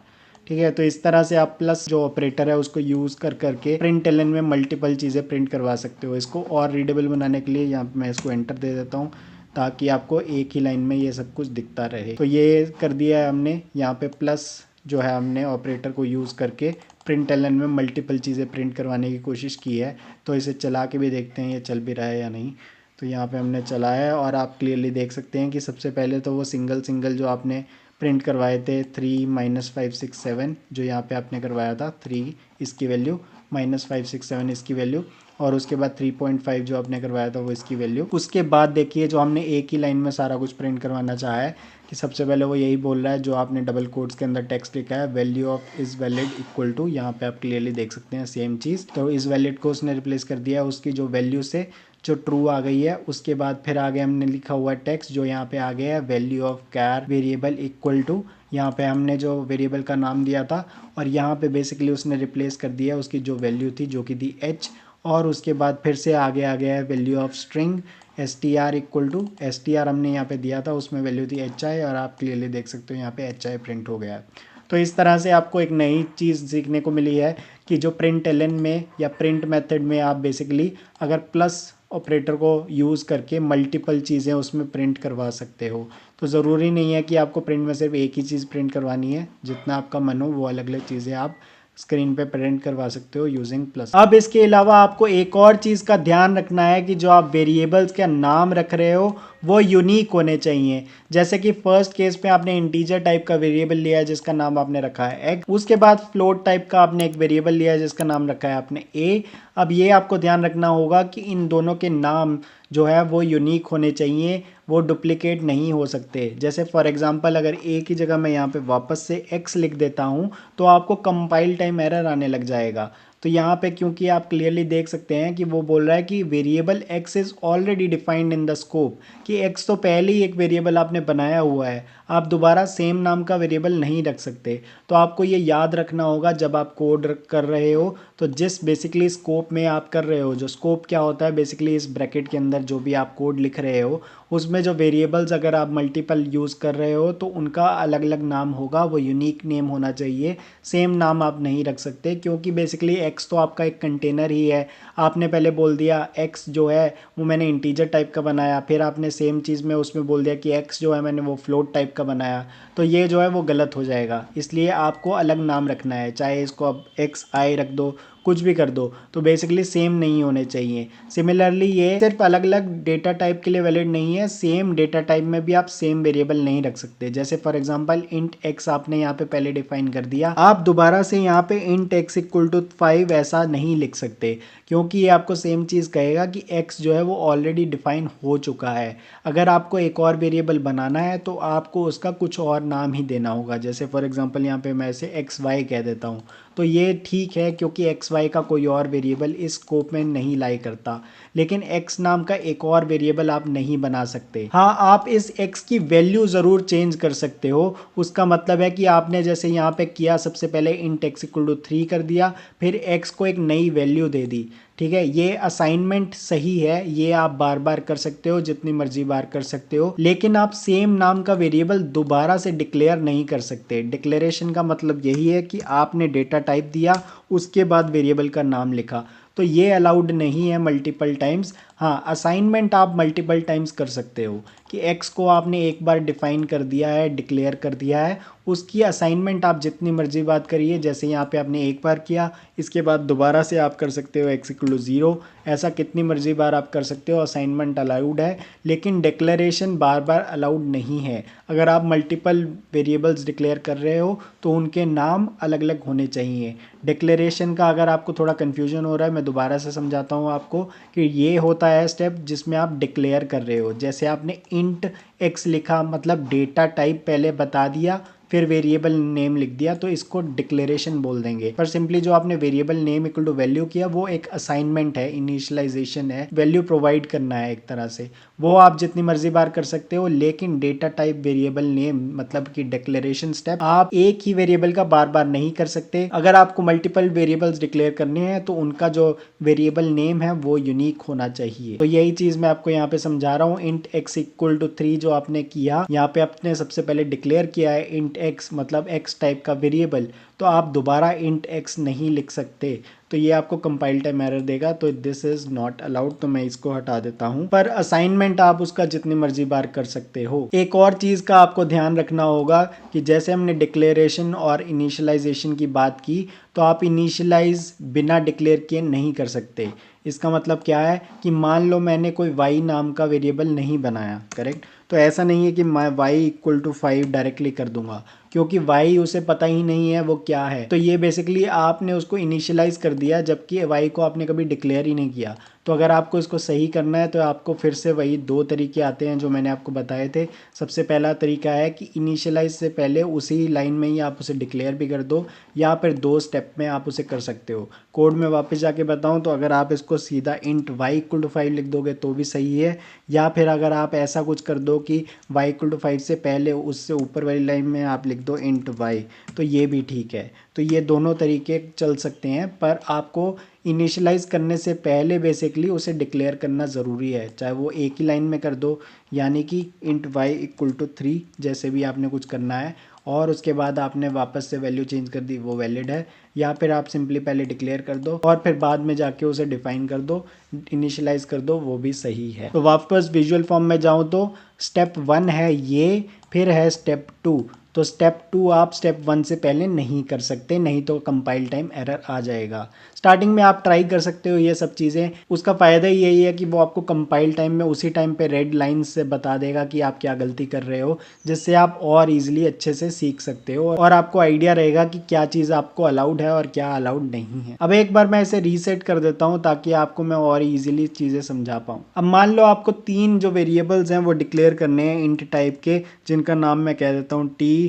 ठीक है, तो इस तरह से आप प्लस जो ऑपरेटर है उसको यूज़ कर करके प्रिंटलन में मल्टीपल चीज़ें प्रिंट करवा सकते हो। इसको और रीडेबल बनाने के लिए यहाँ पे मैं इसको एंटर दे देता हूँ ताकि आपको एक ही लाइन में ये सब कुछ दिखता रहे। तो ये कर दिया है हमने, यहाँ पे प्लस जो है हमने ऑपरेटर को यूज़ करके प्रिंटलन में मल्टीपल चीज़ें प्रिंट करवाने की कोशिश की है। तो इसे चला के भी देखते हैं ये चल भी रहा है या नहीं। तो यहाँ पे हमने चलाया है और आप क्लियरली देख सकते हैं कि सबसे पहले तो वो सिंगल सिंगल जो आपने प्रिंट करवाए थे 3 -5 6 7, जो यहाँ पे आपने करवाया था 3 इसकी वैल्यू, -5 6 7 इसकी वैल्यू, और उसके बाद 3.5 जो आपने करवाया था वो इसकी वैल्यू। उसके बाद देखिए जो हमने एक ही लाइन में सारा कुछ प्रिंट करवाना चाहा है कि सबसे पहले वो यही बोल रहा है जो आपने डबल कोट्स के अंदर टेक्स्ट लिखा है, value of is valid equal to. यहाँ पे आप क्लियरली देख सकते हैं सेम चीज़। तो इज़ वैलिड को उसने रिप्लेस कर दिया उसकी जो वैल्यू से जो ट्रू आ गई है। उसके बाद फिर आगे हमने लिखा हुआ टेक्स्ट जो यहाँ पे आ गया है, value of char variable equal to, यहाँ पे हमने जो वेरिएबल का नाम दिया था और यहाँ पे बेसिकली उसने रिप्लेस कर दिया उसकी जो वैल्यू थी जो कि थी h। और उसके बाद फिर से आगे आ गया है value of string STR equal to, STR हमने यहाँ पे दिया था उसमें वैल्यू थी HI, और आप क्लियरली देख सकते हो यहाँ पे HI प्रिंट हो गया है। तो इस तरह से आपको एक नई चीज़ सीखने को मिली है कि जो प्रिंट एलन में या प्रिंट मेथड में आप बेसिकली अगर प्लस ऑपरेटर को यूज़ करके मल्टीपल चीज़ें उसमें प्रिंट करवा सकते हो। तो ज़रूरी नहीं है कि आपको प्रिंट में सिर्फ एक ही चीज़ प्रिंट करवानी है, जितना आपका मन हो वो अलग अलग चीज़ें आप स्क्रीन पे प्रिंट करवा सकते हो यूजिंग प्लस। अब इसके अलावा आपको एक और चीज़ का ध्यान रखना है कि जो आप वेरिएबल्स का नाम रख रहे हो वो यूनिक होने चाहिए। जैसे कि फर्स्ट केस पे आपने इंटीजर टाइप का वेरिएबल लिया है जिसका नाम आपने रखा है x, उसके बाद फ्लोट टाइप का आपने एक वेरिएबल लिया है जिसका नाम रखा है आपने a। अब ये आपको ध्यान रखना होगा कि इन दोनों के नाम जो है वो यूनिक होने चाहिए, वो डुप्लीकेट नहीं हो सकते। जैसे फॉर एग्जांपल अगर a की जगह मैं यहाँ पे वापस से x लिख देता हूँ तो आपको कंपाइल टाइम एरर आने लग जाएगा। तो यहाँ पे क्योंकि आप क्लियरली देख सकते हैं कि वो बोल रहा है कि variable x is already defined in the scope, कि x तो पहले ही एक वेरिएबल आपने बनाया हुआ है, आप दोबारा सेम नाम का वेरिएबल नहीं रख सकते। तो आपको ये याद रखना होगा जब आप कोड कर रहे हो, तो जिस बेसिकली स्कोप में आप कर रहे हो, जो स्कोप क्या होता है बेसिकली इस ब्रैकेट के अंदर जो भी आप कोड लिख रहे हो उसमें जो वेरिएबल्स अगर आप मल्टीपल यूज़ कर रहे हो तो उनका अलग अलग नाम होगा, वो यूनिक नेम होना चाहिए, सेम नाम आप नहीं रख सकते। क्योंकि बेसिकली x तो आपका एक कंटेनर ही है, आपने पहले बोल दिया x जो है वो मैंने इंटीजर टाइप का बनाया, फिर आपने सेम चीज़ में उसमें बोल दिया कि x जो है मैंने वो फ्लोट टाइप का बनाया, तो ये जो है वो गलत हो जाएगा। इसलिए आपको अलग नाम रखना है, चाहे इसको अब एक्स आई रख दो, कुछ भी कर दो, तो बेसिकली सेम नहीं होने चाहिए। सिमिलरली ये सिर्फ अलग अलग डेटा टाइप के लिए वैलिड नहीं है, सेम डेटा टाइप में भी आप सेम वेरिएबल नहीं रख सकते। जैसे फॉर एग्जांपल इंट x आपने यहाँ पे पहले डिफाइन कर दिया, आप दोबारा से यहाँ पे इंट x इक्वल टू 5 ऐसा नहीं लिख सकते, क्योंकि ये आपको सेम चीज़ कहेगा कि x जो है वो ऑलरेडी डिफाइन हो चुका है। अगर आपको एक और वेरिएबल बनाना है तो आपको उसका कुछ और नाम ही देना होगा। जैसे फॉर एग्जांपल यहाँ पे मैं इसे xy कह देता हूँ, तो ये ठीक है क्योंकि xy का कोई और वेरिएबल इस स्कोप में नहीं लाई करता, लेकिन x नाम का एक और वेरिएबल आप नहीं बना सकते। हाँ, आप इस x की वैल्यू ज़रूर चेंज कर सकते हो। उसका मतलब है कि आपने जैसे यहाँ पे किया, सबसे पहले इंट x इक्वल टू 3 कर दिया, फिर x को एक नई वैल्यू दे दी, ठीक है, ये असाइनमेंट सही है, ये आप बार बार कर सकते हो, जितनी मर्जी बार कर सकते हो, लेकिन आप सेम नाम का वेरिएबल दोबारा से डिक्लेयर नहीं कर सकते। डिक्लेरेशन का मतलब यही है कि आपने डेटा टाइप दिया, उसके बाद वेरिएबल का नाम लिखा, तो ये अलाउड नहीं है मल्टीपल टाइम्स। हाँ, असाइनमेंट आप मल्टीपल टाइम्स कर सकते हो कि x को आपने एक बार डिफाइन कर दिया है, डिक्लेयर कर दिया है, उसकी असाइनमेंट आप जितनी मर्जी बात करिए। जैसे यहाँ पे आपने एक बार किया, इसके बाद दोबारा से आप कर सकते हो x इक्वल टू 0, ऐसा कितनी मर्जी बार आप कर सकते हो। असाइनमेंट अलाउड है, लेकिन डिक्लेरेशन बार बार अलाउड नहीं है। अगर आप मल्टीपल वेरिएबल्स डिक्लेयर कर रहे हो तो उनके नाम अलग अलग होने चाहिए। डिक्लेरेशन का अगर आपको थोड़ा कन्फ्यूजन हो रहा है, मैं दोबारा से समझाता हूँ आपको कि ये होता है स्टेप जिसमें आप डिक्लेयर कर रहे हो। जैसे आपने इंट x लिखा, मतलब डेटा टाइप पहले बता दिया, फिर वेरिएबल नेम लिख दिया, तो इसको डिक्लेरेशन बोल देंगे। पर सिंपली जो आपने variable name equal to value किया वो एक असाइनमेंट है, इनिशियलाइजेशन है, वैल्यू प्रोवाइड करना है एक तरह से, वो आप जितनी मर्जी बार कर सकते हो। लेकिन डेटा टाइप वेरिएबल नेम मतलब कि डिक्लेरेशन स्टेप आप एक ही वेरिएबल का बार बार नहीं कर सकते। अगर आपको मल्टीपल वेरिएबल्स डिक्लेयर करने हैं तो उनका जो वेरिएबल नेम है वो यूनिक होना चाहिए। तो यही चीज मैं आपको यहाँ पे समझा रहा हूँ। इंट x इक्वल टू 3 जो आपने किया, यहाँ पे आपने सबसे पहले डिक्लेयर किया है इंट x मतलब x टाइप का वेरिएबल, तो आप दोबारा इंट x नहीं लिख सकते, तो ये आपको कंपाइल टाइम एरर देगा, तो दिस इज नॉट अलाउड। तो मैं इसको हटा देता हूँ। पर असाइनमेंट आप उसका जितनी मर्जी बार कर सकते हो। एक और चीज का आपको ध्यान रखना होगा कि जैसे हमने डिक्लेरेशन और इनिशियलाइजेशन की बात की, तो आप इनिशियलाइज बिना डिक्लेयर किए नहीं कर सकते। इसका मतलब क्या है कि मान लो मैंने कोई y नाम का वेरिएबल नहीं बनाया, करेक्ट, तो ऐसा नहीं है कि मैं y इक्वल टू 5 डायरेक्टली कर दूंगा, क्योंकि y उसे पता ही नहीं है वो क्या है। तो ये बेसिकली आपने उसको इनिशियलाइज कर दिया, जबकि y को आपने कभी डिक्लेयर ही नहीं किया। तो अगर आपको इसको सही करना है तो आपको फिर से वही दो तरीके आते हैं जो मैंने आपको बताए थे। सबसे पहला तरीका है कि इनिशियलाइज से पहले उसी लाइन में ही आप उसे डिक्लेयर भी कर दो, या फिर 2 स्टेप में आप उसे कर सकते हो। कोड में वापस जाके बताऊं तो अगर आप इसको सीधा इंट y इक्वल टू 5 लिख दोगे तो भी सही है, या फिर अगर आप ऐसा कुछ कर दो कि y इक्वल टू 5 से पहले उससे ऊपर वाली लाइन में आप लिख दो इंट y, तो ये भी ठीक है। तो ये दोनों तरीके चल सकते हैं, पर आपको इनिशियलाइज करने से पहले बेसिकली उसे डिक्लेयर करना ज़रूरी है, चाहे वो एक ही लाइन में कर दो, यानी कि इंट y इक्वल टू 3 जैसे भी आपने कुछ करना है, और उसके बाद आपने वापस से वैल्यू चेंज कर दी, वो वैलिड है। या फिर आप सिंपली पहले डिक्लेयर कर दो और फिर बाद में जाके उसे डिफाइन कर दो, इनिशियलाइज कर दो, वो भी सही है। तो वापस विजुअल फॉर्म में जाऊँ तो स्टेप 1 है ये, फिर है स्टेप 2। तो स्टेप 2 आप स्टेप 1 से पहले नहीं कर सकते, नहीं तो कंपाइल टाइम एरर आ जाएगा। स्टार्टिंग में आप ट्राई कर सकते हो ये सब चीज़ें, उसका फ़ायदा ही यही है कि वो आपको कंपाइल टाइम में उसी टाइम पे रेड लाइन से बता देगा कि आप क्या गलती कर रहे हो, जिससे आप और इजीली अच्छे से सीख सकते हो और आपको आइडिया रहेगा कि क्या चीज़ आपको अलाउड है और क्या अलाउड नहीं है। अब एक बार मैं इसे रीसेट कर देता हूँ ताकि आपको मैं और इजीली चीज़ें समझा पाऊँ। अब मान लो आपको 3 जो वेरिएबल्स हैं वो डिक्लेयर करने हैं इंट टाइप के, जिनका नाम मैं कह देता हूँ t,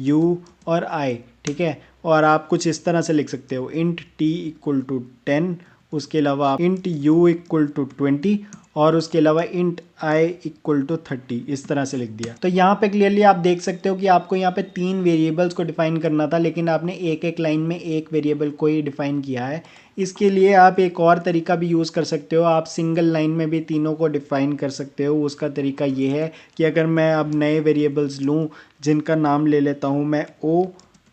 u और i, ठीक है। और आप कुछ इस तरह से लिख सकते हो int t इक्वल टू 10, उसके अलावा int u इक्वल टू 20 और उसके अलावा int i इक्वल टू 30, इस तरह से लिख दिया। तो यहाँ पे क्लियरली आप देख सकते हो कि आपको यहाँ पे 3 वेरिएबल्स को डिफाइन करना था, लेकिन आपने एक एक लाइन में एक वेरिएबल को ही डिफाइन किया है। इसके लिए आप एक और तरीका भी यूज़ कर सकते हो, आप सिंगल लाइन में भी तीनों को डिफाइन कर सकते हो। उसका तरीका ये है कि अगर मैं अब नए वेरिएबल्स लूँ जिनका नाम ले लेता हूँ मैं O,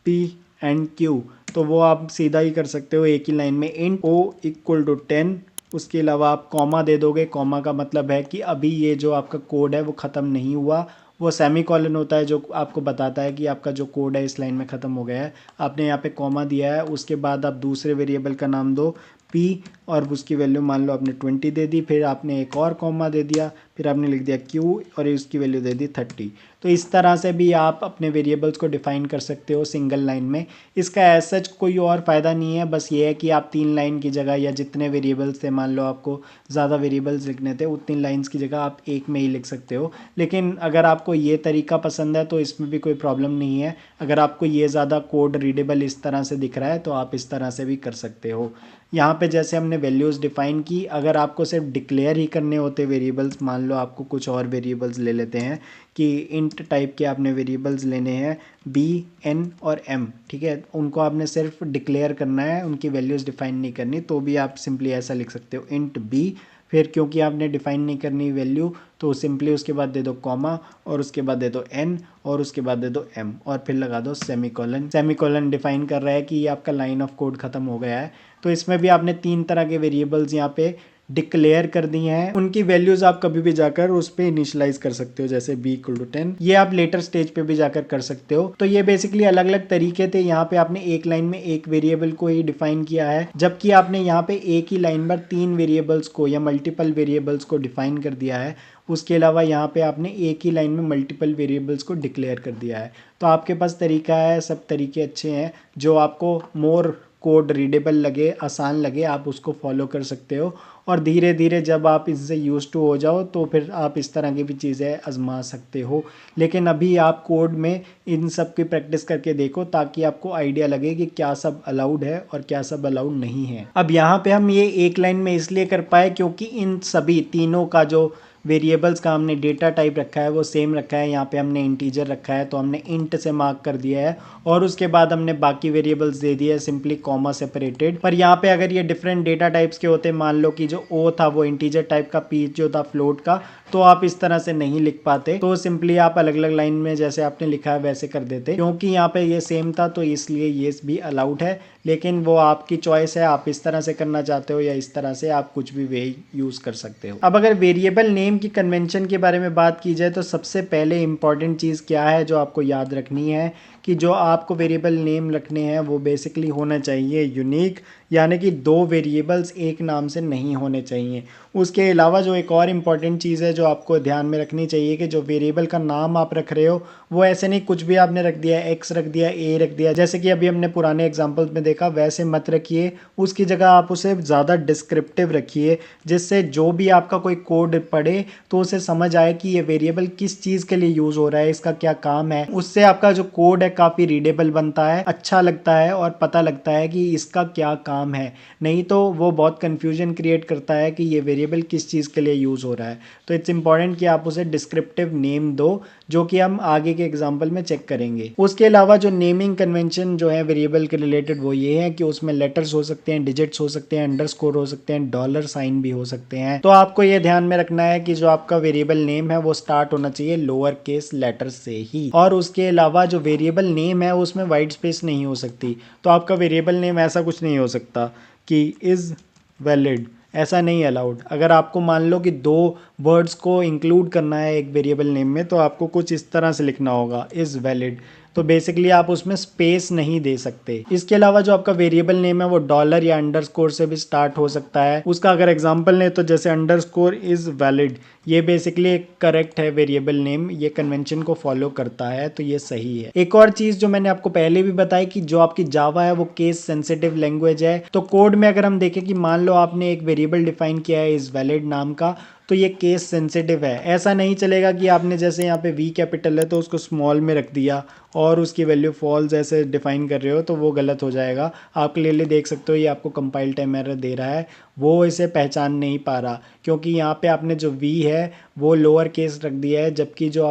P एंड Q, तो वो आप सीधा ही कर सकते हो एक ही लाइन में int O इक्वल टू 10, उसके अलावा आप कॉमा दे दोगे। कॉमा का मतलब है कि अभी ये जो आपका कोड है वो ख़त्म नहीं हुआ, वो सेमीकोलन होता है जो आपको बताता है कि आपका जो कोड है इस लाइन में ख़त्म हो गया है। आपने यहाँ पे कॉमा दिया है, उसके बाद आप दूसरे वेरिएबल का नाम दो P और उसकी वैल्यू मान लो आपने 20 दे दी, फिर आपने एक और कॉमा दे दिया, फिर आपने लिख दिया Q और उसकी वैल्यू दे दी 30। तो इस तरह से भी आप अपने वेरिएबल्स को डिफाइन कर सकते हो सिंगल लाइन में। इसका एज सच कोई और फ़ायदा नहीं है, बस ये है कि आप 3 लाइन की जगह या जितने वेरिएबल्स थे, मान लो आपको ज़्यादा वेरिएबल्स लिखने थे, उतनी लाइन्स की जगह आप एक में ही लिख सकते हो। लेकिन अगर आपको ये तरीका पसंद है तो इसमें भी कोई प्रॉब्लम नहीं है। अगर आपको ये ज़्यादा कोड रीडेबल इस तरह से दिख रहा है तो आप इस तरह से भी कर सकते हो। यहाँ पे जैसे हमने वैल्यूज़ डिफ़ाइन की, अगर आपको सिर्फ डिक्लेयर ही करने होते वेरिएबल्स, मान लो आपको कुछ और वेरिएबल्स ले लेते हैं कि इंट टाइप के आपने वेरिएबल्स लेने हैं b, n और m, ठीक है, उनको आपने सिर्फ डिक्लेयर करना है, उनकी वैल्यूज़ डिफ़ाइन नहीं करनी, तो भी आप सिंपली ऐसा लिख सकते हो इंट b। फिर क्योंकि आपने डिफ़ाइन नहीं करनी वैल्यू तो सिंपली उसके बाद दे दो कॉमा और उसके बाद दे दो n और उसके बाद दे दो m और फिर लगा दो सेमीकोलन। सेमीकोलन डिफ़ाइन कर रहा है कि ये आपका लाइन ऑफ कोड ख़त्म हो गया है। तो इसमें भी आपने 3 तरह के वेरिएबल्स यहाँ पे डिक्लेयर कर दी हैं, उनकी वैल्यूज आप कभी भी जाकर उस पर इनिशलाइज कर सकते हो, जैसे b इक्वल टू 10, ये आप लेटर स्टेज पे भी जाकर कर सकते हो। तो ये बेसिकली अलग अलग तरीके थे। यहाँ पे आपने एक लाइन में एक वेरिएबल को ही डिफाइन किया है, जबकि आपने यहाँ पे एक ही लाइन पर 3 वेरिएबल्स को या मल्टीपल वेरिएबल्स को डिफाइन कर दिया है। उसके अलावा यहाँ पे आपने एक ही लाइन में मल्टीपल वेरिएबल्स को डिक्लेयर कर दिया है। तो आपके पास तरीका है, सब तरीके अच्छे हैं, जो आपको मोर कोड रीडेबल लगे, आसान लगे, आप उसको फॉलो कर सकते हो। और धीरे धीरे जब आप इससे यूज टू हो जाओ तो फिर आप इस तरह की भी चीज़ें आजमा सकते हो। लेकिन अभी आप कोड में इन सब की प्रैक्टिस करके देखो ताकि आपको आइडिया लगे कि क्या सब अलाउड है और क्या सब अलाउड नहीं है। अब यहाँ पे हम ये एक लाइन में इसलिए कर पाए क्योंकि इन सभी तीनों का जो वेरिएबल्स का हमने डेटा टाइप रखा है वो सेम रखा है। यहाँ पे हमने इंटीजर रखा है तो हमने इंट से मार्क कर दिया है और उसके बाद हमने बाकी वेरिएबल्स दे दिए सिंपली कॉमा सेपरेटेड। पर यहाँ पे अगर ये डिफरेंट डेटा टाइप्स के होते, मान लो कि जो ओ था वो इंटीजर टाइप का, पी जो था फ्लोट का, तो आप इस तरह से नहीं लिख पाते। तो सिंपली आप अलग अलग लाइन में जैसे आपने लिखा है वैसे कर देते। क्योंकि यहाँ पे ये सेम था तो इसलिए ये भी अलाउड है, लेकिन वो आपकी चॉइस है, आप इस तरह से करना चाहते हो या इस तरह से, आप कुछ भी वे यूज कर सकते हो। अब अगर वेरिएबल नेम की कन्वेंशन के बारे में बात की जाए तो सबसे पहले इंपॉर्टेंट चीज़ क्या है जो आपको याद रखनी है कि जो आपको वेरिएबल नेम रखने हैं वो बेसिकली होना चाहिए यूनिक, यानी कि 2 वेरिएबल्स एक नाम से नहीं होने चाहिए। उसके अलावा जो एक और इम्पॉर्टेंट चीज़ है जो आपको ध्यान में रखनी चाहिए कि जो वेरिएबल का नाम आप रख रहे हो वो ऐसे नहीं कुछ भी आपने रख दिया, x रख दिया, a रख दिया, जैसे कि अभी हमने पुराने एग्जाम्पल्स में देखा, वैसे मत रखिए। उसकी जगह आप उसे ज़्यादा डिस्क्रिप्टिव रखिए, जिससे जो भी आपका कोई कोड पढ़े तो उसे समझ आए कि ये वेरिएबल किस चीज़ के लिए यूज़ हो रहा है, इसका क्या काम है। उससे आपका जो कोड है काफ़ी रीडेबल बनता है, अच्छा लगता है और पता लगता है कि इसका क्या काम है। नहीं तो वो बहुत कन्फ्यूजन क्रिएट करता है कि ये वेरिएबल किस चीज़ के लिए यूज़ हो रहा है। तो इट्स इंपॉर्टेंट कि आप उसे डिस्क्रिप्टिव नेम दो, जो कि हम आगे के एग्जाम्पल में चेक करेंगे। उसके अलावा जो नेमिंग कन्वेंशन जो है वेरिएबल के रिलेटेड वो ये है कि उसमें लेटर्स हो सकते हैं, डिजिट्स हो सकते हैं, अंडरस्कोर हो सकते हैं, डॉलर साइन भी हो सकते हैं। तो आपको ये ध्यान में रखना है कि जो आपका वेरिएबल नेम है वो स्टार्ट होना चाहिए लोअर केस लेटर से ही। और उसके अलावा जो वेरिएबल नेम है उसमें वाइट स्पेस नहीं हो सकती। तो आपका वेरिएबल नेम ऐसा कुछ नहीं हो सकता कि इज़ वैलिड, ऐसा नहीं अलाउड। अगर आपको मान लो कि 2 वर्ड्स को इंक्लूड करना है एक वेरिएबल नेम में तो आपको कुछ इस तरह से लिखना होगा, इज़ वैलिड। तो बेसिकली आप उसमें स्पेस नहीं दे सकते। इसके अलावा जो आपका वेरिएबल नेम है वो डॉलर या अंडरस्कोर से भी स्टार्ट हो सकता है। उसका अगर एग्जांपल लें तो जैसे अंडरस्कोर इज़ वैलिड, ये बेसिकली एक करेक्ट है वेरिएबल नेम, ये कन्वेंशन को फॉलो करता है, तो ये सही है। एक और चीज़ जो मैंने आपको पहले भी बताई कि जो आपकी जावा है वो केस सेंसिटिव लैंग्वेज है। तो कोड में अगर हम देखें कि मान लो आपने एक वेरिएबल डिफाइन किया है इज़ वैलिड नाम का, तो ये केस सेंसिटिव है। ऐसा नहीं चलेगा कि आपने जैसे यहाँ पे वी कैपिटल है तो उसको स्मॉल में रख दिया और उसकी वैल्यू फॉल्स ऐसे डिफाइन कर रहे हो, तो वो गलत हो जाएगा। आप क्लियरली देख सकते हो ये आपको कंपाइल टाइम एरर दे रहा है, वो इसे पहचान नहीं पा रहा क्योंकि यहाँ पे आपने जो वी है वो लोअर केस रख दिया है, जबकि जो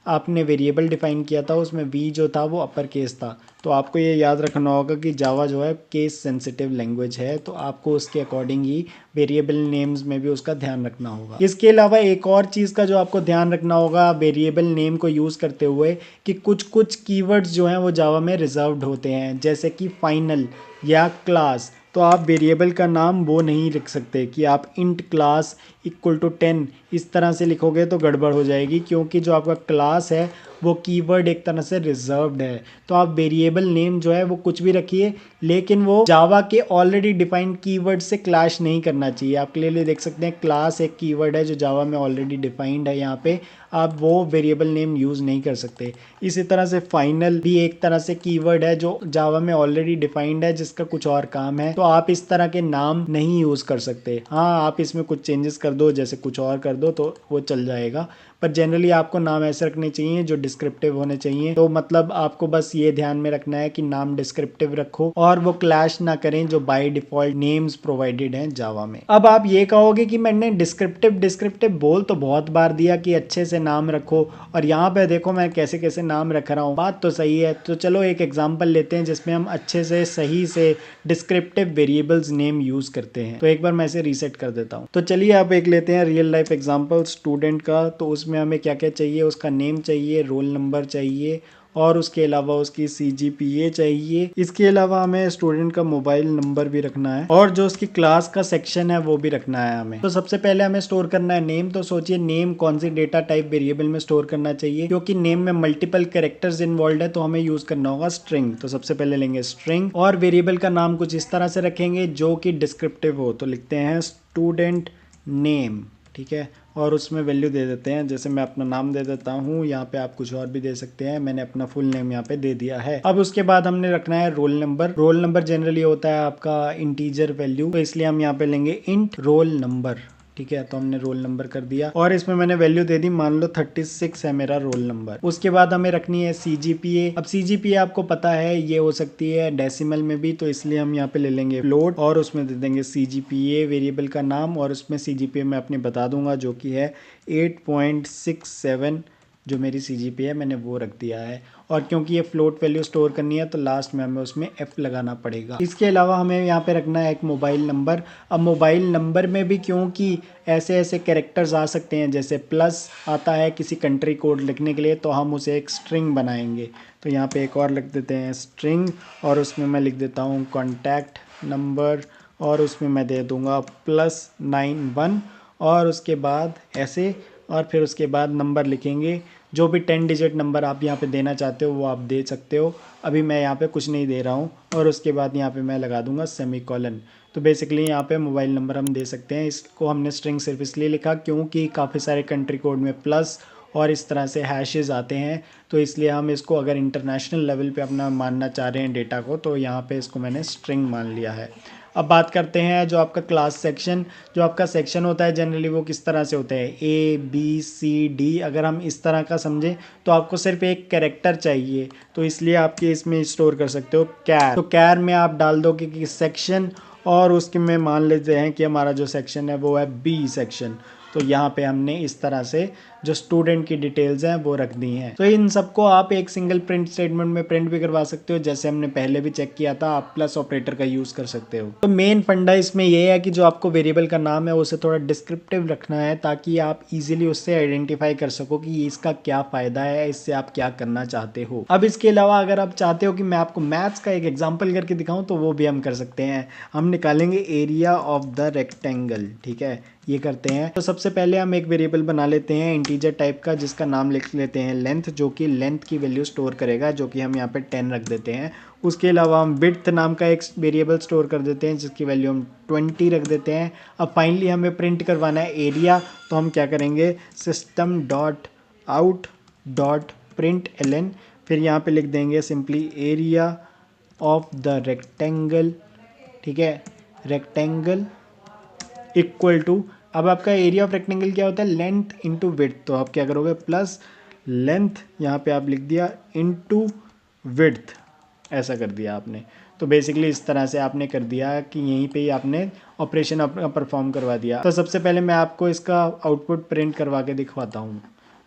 आपने वेरिएबल डिफाइन किया था उसमें वी जो था वो अपर केस था। तो आपको ये याद रखना होगा कि जावा जो है केस सेंसिटिव लैंग्वेज है, तो आपको उसके अकॉर्डिंग ही वेरिएबल नेम्स में भी उसका ध्यान रखना होगा। इसके अलावा एक और चीज़ का जो आपको ध्यान रखना होगा वेरिएबल नेम को यूज़ करते हुए कि कुछ कुछ कीवर्ड्स जो हैं वो जावा में रिजर्व्ड होते हैं, जैसे कि फाइनल या क्लास। तो आप वेरिएबल का नाम वो नहीं लिख सकते कि आप इंट क्लास इक्वल टू 10 इस तरह से लिखोगे तो गड़बड़ हो जाएगी, क्योंकि जो आपका क्लास है वो कीवर्ड एक तरह से रिजर्व्ड है। तो आप वेरिएबल नेम जो है वो कुछ भी रखिए, लेकिन वो जावा के ऑलरेडी डिफाइंड कीवर्ड से क्लैश नहीं करना चाहिए। आप क्लियरली देख सकते हैं क्लास एक कीवर्ड है जो जावा में ऑलरेडी डिफाइंड है, यहाँ पे आप वो वेरिएबल नेम यूज़ नहीं कर सकते। इसी तरह से फाइनल भी एक तरह से कीवर्ड है जो जावा में ऑलरेडी डिफाइंड है, जिसका कुछ और काम है, तो आप इस तरह के नाम नहीं यूज़ कर सकते। हाँ, आप इसमें कुछ चेंजेस कर दो, जैसे कुछ और कर दो तो वो चल जाएगा, पर जनरली आपको नाम ऐसे रखने चाहिए जो डिस्क्रिप्टिव होने चाहिए। तो मतलब आपको बस ये ध्यान में रखना है कि नाम डिस्क्रिप्टिव रखो और वो क्लैश ना करें जो बाय डिफॉल्ट नेम्स प्रोवाइडेड हैं जावा में। अब आप ये कहोगे कि मैंने डिस्क्रिप्टिव डिस्क्रिप्टिव बोल तो बहुत बार दिया कि अच्छे से नाम रखो, और यहाँ पे देखो मैं कैसे कैसे नाम रख रहा हूँ। बात तो सही है, तो चलो एक एग्जाम्पल लेते हैं जिसमें हम अच्छे से सही से डिस्क्रिप्टिव वेरिएबल्स नेम यूज करते हैं। तो एक बार मैं इसे रीसेट कर देता हूँ। तो चलिए आप एक लेते हैं रियल लाइफ एग्जाम्पल स्टूडेंट का। तो उसमें हमें क्या क्या चाहिए, उसका नेम चाहिए, रोल नंबर चाहिए और उसके अलावा उसकी CGPA चाहिए। इसके अलावा हमें स्टूडेंट का मोबाइल नंबर भी रखना है और जो उसकी क्लास का सेक्शन है वो भी रखना है हमें। तो सबसे पहले हमें स्टोर करना है नेम। तो सोचिए नेम कौन सी डेटा टाइप वेरिएबल में स्टोर करना चाहिए, क्योंकि नेम में मल्टीपल कैरेक्टर्स इन्वॉल्व है, तो हमें यूज करना होगा स्ट्रिंग। तो सबसे पहले लेंगे स्ट्रिंग और वेरिएबल का नाम कुछ इस तरह से रखेंगे जो कि डिस्क्रिप्टिव हो। तो लिखते हैं स्टूडेंट नेम, ठीक है, और उसमें वैल्यू दे देते हैं, जैसे मैं अपना नाम दे देता हूँ, यहाँ पे आप कुछ और भी दे सकते हैं, मैंने अपना फुल नेम यहाँ पे दे दिया है। अब उसके बाद हमने रखना है roll number. Roll number generally होता है आपका इंटीजर वैल्यू, तो इसलिए हम यहाँ पे लेंगे इंट रोल नंबर, ठीक है। तो हमने रोल नंबर कर दिया और इसमें मैंने वैल्यू दे दी, मान लो 36 है मेरा रोल नंबर। उसके बाद हमें रखनी है CGPA। अब CGPA आपको पता है ये हो सकती है डेसिमल में भी, तो इसलिए हम यहाँ पे ले लेंगे फ्लोट और उसमें दे देंगे CGPA वेरिएबल का नाम, और उसमें CGPA मैं अपनी बता दूंगा जो कि है 8.67। जो मेरी CGPA है मैंने वो रख दिया है, और क्योंकि ये फ्लोट वैल्यू स्टोर करनी है तो लास्ट में हमें उसमें F लगाना पड़ेगा। इसके अलावा हमें यहाँ पे रखना है एक मोबाइल नंबर। अब मोबाइल नंबर में भी क्योंकि ऐसे ऐसे कैरेक्टर्स आ सकते हैं, जैसे प्लस आता है किसी कंट्री कोड लिखने के लिए, तो हम उसे एक स्ट्रिंग बनाएंगे। तो यहाँ पे एक और लिख देते हैं स्ट्रिंग, और उसमें मैं लिख देता हूँ कॉन्टैक्ट नंबर, और उसमें मैं दे दूँगा +91, और उसके बाद ऐसे, और फिर उसके बाद नंबर लिखेंगे। जो भी 10 डिजिट नंबर आप यहाँ पे देना चाहते हो वो आप दे सकते हो। अभी मैं यहाँ पे कुछ नहीं दे रहा हूँ, और उसके बाद यहाँ पे मैं लगा दूंगा सेमीकोलन। तो बेसिकली यहाँ पे मोबाइल नंबर हम दे सकते हैं। इसको हमने स्ट्रिंग सिर्फ इसलिए लिखा क्योंकि काफ़ी सारे कंट्री कोड में प्लस और इस तरह से हैशेस आते हैं, तो इसलिए हम इसको अगर इंटरनेशनल लेवल पे अपना मानना चाह रहे हैं डेटा को, तो यहाँ पे इसको मैंने स्ट्रिंग मान लिया है। अब बात करते हैं जो आपका क्लास सेक्शन। जो आपका सेक्शन होता है जनरली वो किस तरह से होता है, ABCD। अगर हम इस तरह का समझें तो आपको सिर्फ एक कैरेक्टर चाहिए, तो इसलिए आपके इसमें स्टोर कर सकते हो कैर। तो कैर में आप डाल दो कि सेक्शन, और उसके में मान लेते हैं कि हमारा जो सेक्शन है वो है B सेक्शन। तो यहाँ पे हमने इस तरह से जो स्टूडेंट की डिटेल्स हैं वो रख दी हैं। तो इन सबको आप एक सिंगल प्रिंट स्टेटमेंट में प्रिंट भी करवा सकते हो, जैसे हमने पहले भी चेक किया था, आप प्लस ऑपरेटर का यूज़ कर सकते हो। तो मेन फंडा इसमें ये है कि जो आपको वेरिएबल का नाम है उसे थोड़ा डिस्क्रिप्टिव रखना है, ताकि आप इजीली उससे आइडेंटिफाई कर सको कि इसका क्या फ़ायदा है, इससे आप क्या करना चाहते हो। अब इसके अलावा अगर आप चाहते हो कि मैं आपको मैथ्स का एक एग्जाम्पल करके दिखाऊँ तो वो भी हम कर सकते हैं। हम निकालेंगे एरिया ऑफ द रेक्टेंगल, ठीक है, ये करते हैं। तो सबसे पहले हम एक वेरिएबल बना लेते हैं इंटीजर टाइप का, जिसका नाम लिख लेते हैं लेंथ, जो कि लेंथ की वैल्यू स्टोर करेगा, जो कि हम यहाँ पे 10 रख देते हैं। उसके अलावा हम विड्थ नाम का एक वेरिएबल स्टोर कर देते हैं, जिसकी वैल्यू हम 20 रख देते हैं। अब फाइनली हमें प्रिंट करवाना है एरिया, तो हम क्या करेंगे system.out.println, फिर यहाँ पे लिख देंगे simply area of the rectangle, ठीक है, रेक्टेंगल इक्वल टू अब आपका एरिया ऑफ रेक्टेंगल क्या होता है, लेंथ इंटू विड्थ। तो आप क्या करोगे, प्लस लेंथ यहाँ पे आप लिख दिया इंटू विड्थ, ऐसा कर दिया आपने। तो बेसिकली इस तरह से आपने कर दिया कि यहीं पे ही आपने ऑपरेशन अपना परफॉर्म करवा दिया। तो सबसे पहले मैं आपको इसका आउटपुट प्रिंट करवा के दिखवाता हूँ।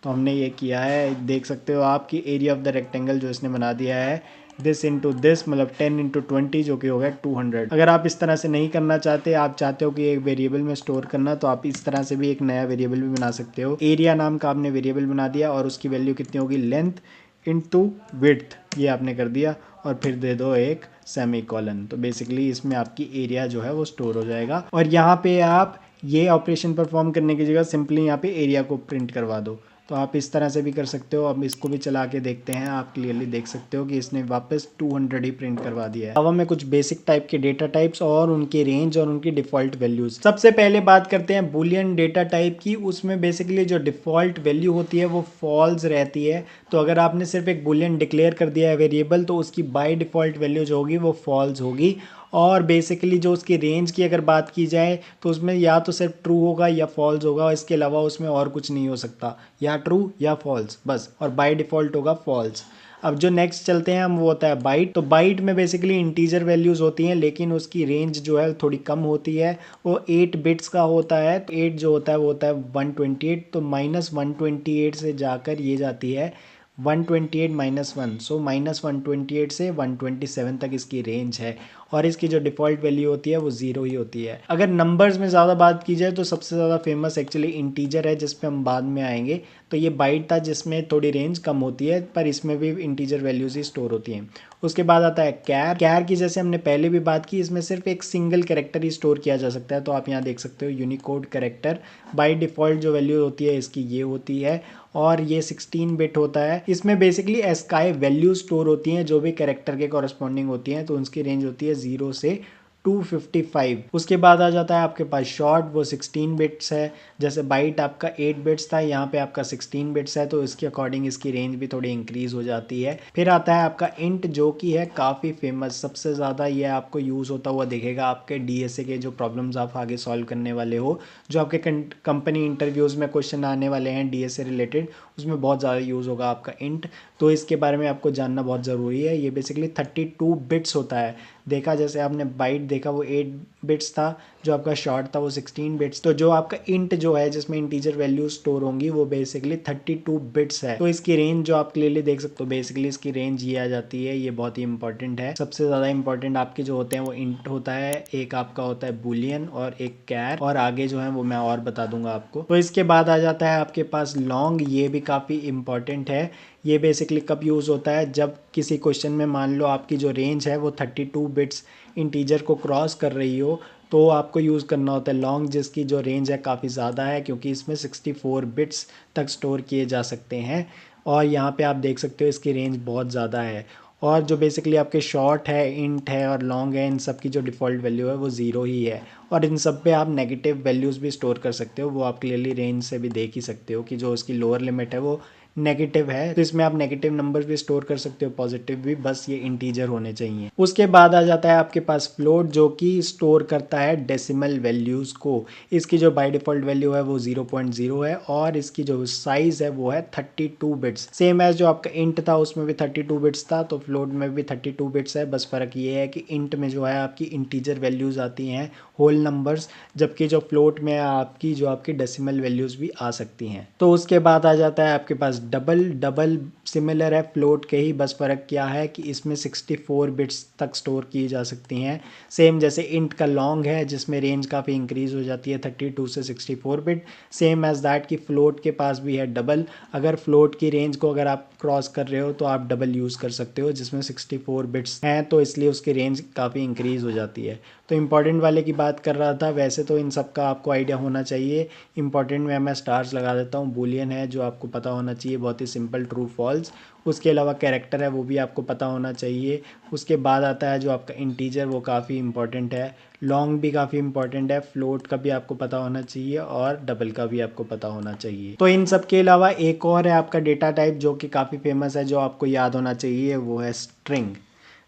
तो हमने ये किया है, देख सकते हो आप कि एरिया ऑफ द रेक्टेंगल जो इसने बना दिया है दिस इंटू दिस, मतलब 10 इंटू 20 जो कि हो गया 200। अगर आप इस तरह से नहीं करना चाहते, आप चाहते हो कि एक वेरिएबल में स्टोर करना, तो आप इस तरह से भी एक नया वेरिएबल भी बना सकते हो। एरिया नाम का आपने वेरिएबल बना दिया और उसकी वैल्यू कितनी होगी, लेंथ इंटू विड्थ, ये आपने कर दिया और फिर दे दो एक सेमी कॉलन। तो बेसिकली इसमें आपकी एरिया जो है वो स्टोर हो जाएगा। और यहाँ पे आप ये ऑपरेशन परफॉर्म करने की जगह सिंपली यहाँ पे एरिया को प्रिंट करवा दो। तो आप इस तरह से भी कर सकते हो। अब इसको भी चला के देखते हैं, आप क्लियरली देख सकते हो कि इसने वापस 200 ही प्रिंट करवा दिया है। जावा में कुछ बेसिक टाइप के डेटा टाइप्स और उनके रेंज और उनकी डिफॉल्ट वैल्यूज। सबसे पहले बात करते हैं बुलियन डेटा टाइप की। उसमें बेसिकली जो डिफॉल्ट वैल्यू होती है वो फॉल्स रहती है। तो अगर आपने सिर्फ एक बुलियन डिक्लेयर कर दिया है वेरिएबल, तो उसकी बाय डिफॉल्ट वैल्यू जो होगी वो फॉल्स होगी। और बेसिकली जो उसकी रेंज की अगर बात की जाए तो उसमें या तो सिर्फ ट्रू होगा या फॉल्स होगा, इसके अलावा उसमें और कुछ नहीं हो सकता, या ट्रू या फॉल्स बस, और बाय डिफ़ॉल्ट होगा फॉल्स। अब जो नेक्स्ट चलते हैं हम, वो होता है बाइट। तो बाइट में बेसिकली इंटीजर वैल्यूज़ होती हैं, लेकिन उसकी रेंज जो है थोड़ी कम होती है। वो 8 बिट्स का होता है। तो 8 जो होता है वो होता है 128। तो -128 से जाकर ये जाती है 128 -1, सो -128 से 127 तक इसकी रेंज है। और इसकी जो डिफ़ॉल्ट वैल्यू होती है वो 0 ही होती है। अगर नंबर्स में ज़्यादा बात की जाए तो सबसे ज़्यादा फेमस एक्चुअली इंटीजर है, जिस पे हम बाद में आएंगे। तो ये बाइट था जिसमें थोड़ी रेंज कम होती है, पर इसमें भी इंटीजर वैल्यूज ही स्टोर होती हैं। उसके बाद आता है कैर। कैर की जैसे हमने पहले भी बात की, इसमें सिर्फ एक सिंगल कैरेक्टर ही स्टोर किया जा सकता है। तो आप यहाँ देख सकते हो यूनिकोड कैरेक्टर। बाय डिफ़ॉल्ट जो वैल्यू होती है इसकी ये होती है, और ये 16 बिट होता है। इसमें बेसिकली एस्काई वैल्यू स्टोर होती हैं जो भी कैरेक्टर के कॉरस्पॉन्डिंग होती हैं। तो उसकी रेंज होती है 0 से 255। उसके बाद आ जाता है आपके पास शॉर्ट, वो 16 बिट्स है। जैसे बाइट आपका 8 बिट्स था, यहाँ पे आपका 16 बिट्स है, तो इसके अकॉर्डिंग इसकी रेंज भी थोड़ी इंक्रीज हो जाती है। फिर आता है आपका इंट, जो कि है काफ़ी फेमस। सबसे ज़्यादा ये आपको यूज़ होता हुआ दिखेगा आपके डीएसए के जो प्रॉब्लम्स आप आगे सॉल्व करने वाले हो, जो आपके कंपनी इंटरव्यूज़ में क्वेश्चन आने वाले हैं डीएसए रिलेटेड, उसमें बहुत ज़्यादा यूज़ होगा आपका इंट। तो इसके बारे में आपको जानना बहुत ज़रूरी है। ये बेसिकली 32 बिट्स होता है। देखा जैसे आपने बाइट देखा वो 8 बिट्स था, जो आपका शॉर्ट था वो 16 बिट्स। तो जो आपका इंट जो है जिसमें इंटीजर वैल्यू स्टोर होंगी वो बेसिकली 32 बिट्स है। तो इसकी रेंज जो आप क्लियरली देख सकते हो, बेसिकली इसकी रेंज ये आ जाती है। ये बहुत ही इंपॉर्टेंट है। सबसे ज़्यादा इंपॉर्टेंट आपके जो होते हैं वो इंट होता है, एक आपका होता है बुलियन और एक कैर, और आगे जो है वो मैं और बता दूंगा आपको। तो इसके बाद आ जाता है आपके पास लॉन्ग। ये भी काफ़ी इंपॉर्टेंट है। ये बेसिकली कब यूज़ होता है, जब किसी क्वेश्चन में मान लो आपकी जो रेंज है वो 32 बिट्स इंटीजर को क्रॉस कर रही हो, तो आपको यूज़ करना होता है लॉन्ग, जिसकी जो रेंज है काफ़ी ज़्यादा है, क्योंकि इसमें 64 बिट्स तक स्टोर किए जा सकते हैं। और यहाँ पे आप देख सकते हो इसकी रेंज बहुत ज़्यादा है। और जो बेसिकली आपके शॉर्ट है, इंट है और लॉन्ग है, इन सब की जो डिफ़ॉल्ट वैल्यू है वो 0 ही है। और इन सब पे आप नेगेटिव वैल्यूज़ भी स्टोर कर सकते हो। वो आप क्लियरली रेंज से भी देख ही सकते हो कि जो उसकी लोअर लिमिट है वो नेगेटिव है। तो इसमें आप नेगेटिव नंबर्स भी स्टोर कर सकते हो, पॉजिटिव भी, बस ये इंटीजर होने चाहिए। उसके बाद आ जाता है आपके पास फ्लोट, जो कि स्टोर करता है डेसिमल वैल्यूज़ को। इसकी जो बाय डिफ़ॉल्ट वैल्यू है वो 0.0 है, और इसकी जो साइज़ है वो है 32 बिट्स। सेम एज जो आपका इंट था उसमें भी 32 बिट्स था, तो फ्लोट में भी 32 बिट्स है। बस फ़र्क ये है कि इंट में जो है आपकी इंटीजर वैल्यूज़ आती हैं, होल नंबर्स, जबकि जो फ्लोट में आपकी जो आपकी डेसिमल वैल्यूज़ भी आ सकती हैं। तो उसके बाद आ जाता है आपके पास डबल। डबल सिमिलर है फ्लोट के ही, बस फ़र्क क्या है कि इसमें 64 बिट्स तक स्टोर की जा सकती हैं। सेम जैसे इंट का लॉन्ग है जिसमें रेंज काफ़ी इंक्रीज़ हो जाती है 32 से 64 बिट, सेम एज दैट कि फ्लोट के पास भी है डबल। अगर फ्लोट की रेंज को अगर आप क्रॉस कर रहे हो तो आप डबल यूज़ कर सकते हो, जिसमें 64 बिट्स हैं, तो इसलिए उसकी रेंज काफ़ी इंक्रीज़ हो जाती है। तो इंपॉर्टेंट वाले की बात कर रहा था। वैसे तो इन सब का आपको आइडिया होना चाहिए। इंपॉर्टेंट में मैं स्टार्स लगा देता हूँ। बूलियन है जो आपको पता होना चाहिए, बहुत ही सिंपल, ट्रू फॉल्स। उसके अलावा कैरेक्टर है वो भी आपको पता होना चाहिए। उसके बाद आता है जो आपका इंटीजर, वो काफ़ी इंपॉर्टेंट है। लॉन्ग भी काफ़ी इंपॉर्टेंट है। फ्लोट का भी आपको पता होना चाहिए और डबल का भी आपको पता होना चाहिए। तो इन सब के अलावा एक और है आपका डेटा टाइप जो कि काफ़ी फेमस है, जो आपको याद होना चाहिए, वो है स्ट्रिंग।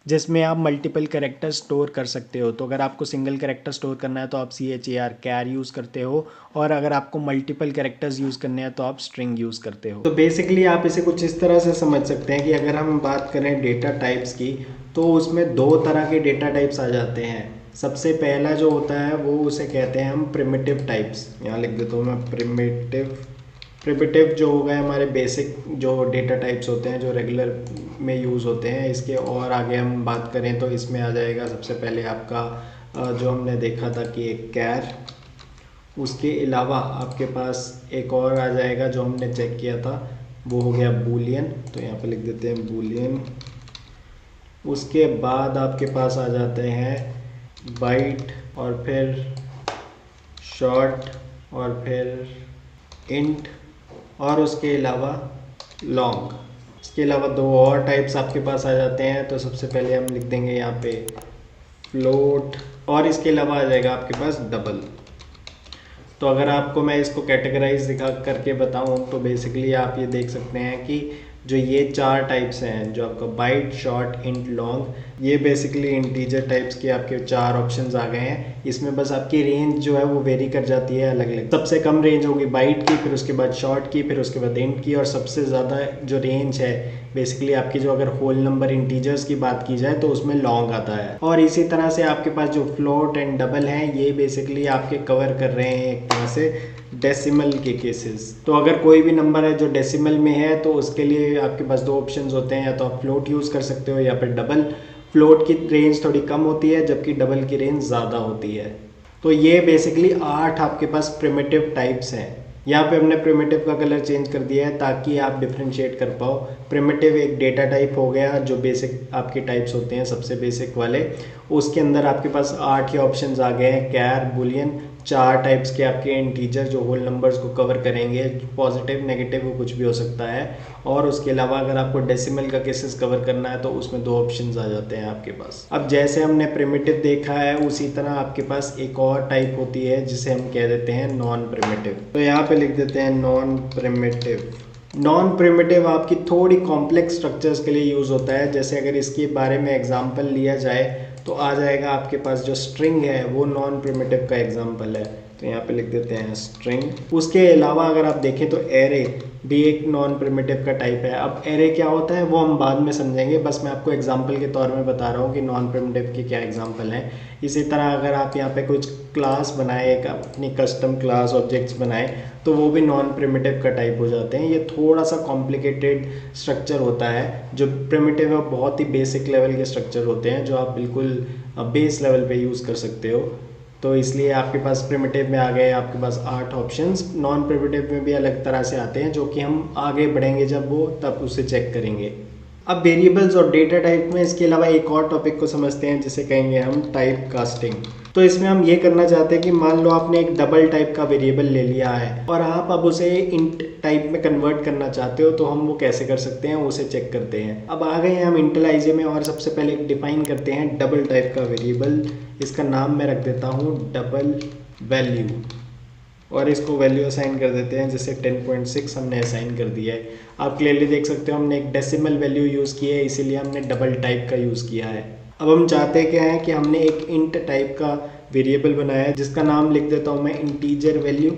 जिसमें आप मल्टीपल कैरेक्टर स्टोर कर सकते हो। तो अगर आपको सिंगल कैरेक्टर स्टोर करना है तो आप CHAR कैर यूज़ करते हो, और अगर आपको मल्टीपल कैरेक्टर्स यूज़ करने हैं तो आप स्ट्रिंग यूज़ करते हो। तो बेसिकली आप इसे कुछ इस तरह से समझ सकते हैं कि अगर हम बात करें डेटा टाइप्स की, तो उसमें दो तरह के डेटा टाइप्स आ जाते हैं। सबसे पहला जो होता है वो उसे कहते हैं हम प्रिमिटिव टाइप्स। यहाँ लिख देता हूँ मैं प्रिमिटिव जो हो गए हमारे बेसिक जो डेटा टाइप्स होते हैं जो रेगुलर में यूज़ होते हैं। इसके और आगे हम बात करें तो इसमें आ जाएगा सबसे पहले आपका जो हमने देखा था कि एक कैर, उसके अलावा आपके पास एक और आ जाएगा जो हमने चेक किया था, वो हो गया बूलियन। तो यहाँ पे लिख देते हैं बूलियन। उसके बाद आपके पास आ जाते हैं बाइट, और फिर शॉर्ट, और फिर इंट, और उसके अलावा लॉन्ग। इसके अलावा दो और टाइप्स आपके पास आ जाते हैं। तो सबसे पहले हम लिख देंगे यहाँ पे फ्लोट, और इसके अलावा आ जाएगा आपके पास डबल। तो अगर आपको मैं इसको कैटेगराइज दिखा करके बताऊं तो बेसिकली आप ये देख सकते हैं कि जो ये चार टाइप्स हैं, जो आपका बाइट, शॉर्ट, इंट, लॉन्ग, ये बेसिकली इंटीजर टाइप्स के आपके चार ऑप्शंस आ गए हैं। इसमें बस आपकी रेंज जो है वो वेरी कर जाती है अलग अलग। सबसे कम रेंज होगी बाइट की, फिर उसके बाद शॉर्ट की, फिर उसके बाद इंट की, और सबसे ज़्यादा जो रेंज है बेसिकली आपकी जो अगर होल नंबर इंटीजर्स की बात की जाए तो उसमें लॉन्ग आता है। और इसी तरह से आपके पास जो फ्लोट एंड डबल हैं ये बेसिकली आपके कवर कर रहे हैं एक तरह से डेसिमल के केसेस। तो अगर कोई भी नंबर है जो डेसिमल में है तो उसके लिए आपके पास दो ऑप्शंस होते हैं, या तो आप फ्लोट यूज़ कर सकते हो या फिर डबल। फ्लोट की रेंज थोड़ी कम होती है जबकि डबल की रेंज ज़्यादा होती है। तो ये बेसिकली 8 आपके पास प्रिमिटिव टाइप्स हैं। यहाँ पे हमने प्रिमिटिव का कलर चेंज कर दिया है ताकि आप डिफ्रेंशिएट कर पाओ। प्रिमिटिव एक डेटा टाइप हो गया जो बेसिक आपके टाइप्स होते हैं सबसे बेसिक वाले। उसके अंदर आपके पास 8 ही ऑप्शंस आ गए हैं, कैर, बुलियन, 4 टाइप्स के आपके इंटीजर जो होल नंबर्स को कवर करेंगे, पॉजिटिव, नेगेटिव, वो कुछ भी हो सकता है। और उसके अलावा अगर आपको डेसिमल का केसेस कवर करना है तो उसमें 2 ऑप्शंस आ जाते हैं आपके पास। अब जैसे हमने प्रिमिटिव देखा है उसी तरह आपके पास एक और टाइप होती है जिसे हम कह देते हैं नॉन प्रिमिटिव। तो यहाँ पे लिख देते हैं नॉन प्रिमिटिव। नॉन प्रिमिटिव आपकी थोड़ी कॉम्प्लेक्स स्ट्रक्चर्स के लिए यूज़ होता है। जैसे अगर इसके बारे में एग्जांपल लिया जाए तो आ जाएगा आपके पास जो स्ट्रिंग है वो नॉन प्रिमिटिव का एग्जांपल है। तो यहाँ पे लिख देते हैं स्ट्रिंग। उसके अलावा अगर आप देखें तो एरे भी एक नॉन प्रिमिटिव का टाइप है। अब एरे क्या होता है वो हम बाद में समझेंगे, बस मैं आपको एग्जांपल के तौर में बता रहा हूँ कि नॉन प्रिमिटिव के क्या एग्जांपल हैं। इसी तरह अगर आप यहाँ पे कुछ क्लास बनाए, एक अपनी कस्टम क्लास ऑब्जेक्ट्स बनाए, तो वो भी नॉन प्रिमिटिव का टाइप हो जाते हैं। ये थोड़ा सा कॉम्प्लिकेटेड स्ट्रक्चर होता है। जो प्रिमिटिव है बहुत ही बेसिक लेवल के स्ट्रक्चर होते हैं जो आप बिल्कुल बेस लेवल पे यूज़ कर सकते हो। तो इसलिए आपके पास प्रिमिटिव में आ गए आपके पास 8 ऑप्शंस। नॉन प्रिमिटिव में भी अलग तरह से आते हैं जो कि हम आगे बढ़ेंगे जब वो तब उसे चेक करेंगे। अब वेरिएबल्स और डेटा टाइप में इसके अलावा एक और टॉपिक को समझते हैं जिसे कहेंगे हम टाइप कास्टिंग। तो इसमें हम ये करना चाहते हैं कि मान लो आपने एक डबल टाइप का वेरिएबल ले लिया है और आप अब उसे इंट टाइप में कन्वर्ट करना चाहते हो, तो हम वो कैसे कर सकते हैं उसे चेक करते हैं। अब आ गए हैं हम इंटेलाइजे में और सबसे पहले डिफाइन करते हैं डबल टाइप का वेरिएबल। इसका नाम मैं रख देता हूँ डबल वैल्यू, और इसको वैल्यू असाइन कर देते हैं, जैसे 10.6 हमने असाइन कर दिया है। आप क्लियरली देख सकते हो हमने एक डेसिमल वैल्यू यूज़ की है, इसीलिए हमने डबल टाइप का यूज़ किया है। अब हम चाहते क्या हैं कि हमने एक इंट टाइप का वेरिएबल बनाया है जिसका नाम लिख देता हूँ मैं इंटीजर वैल्यू।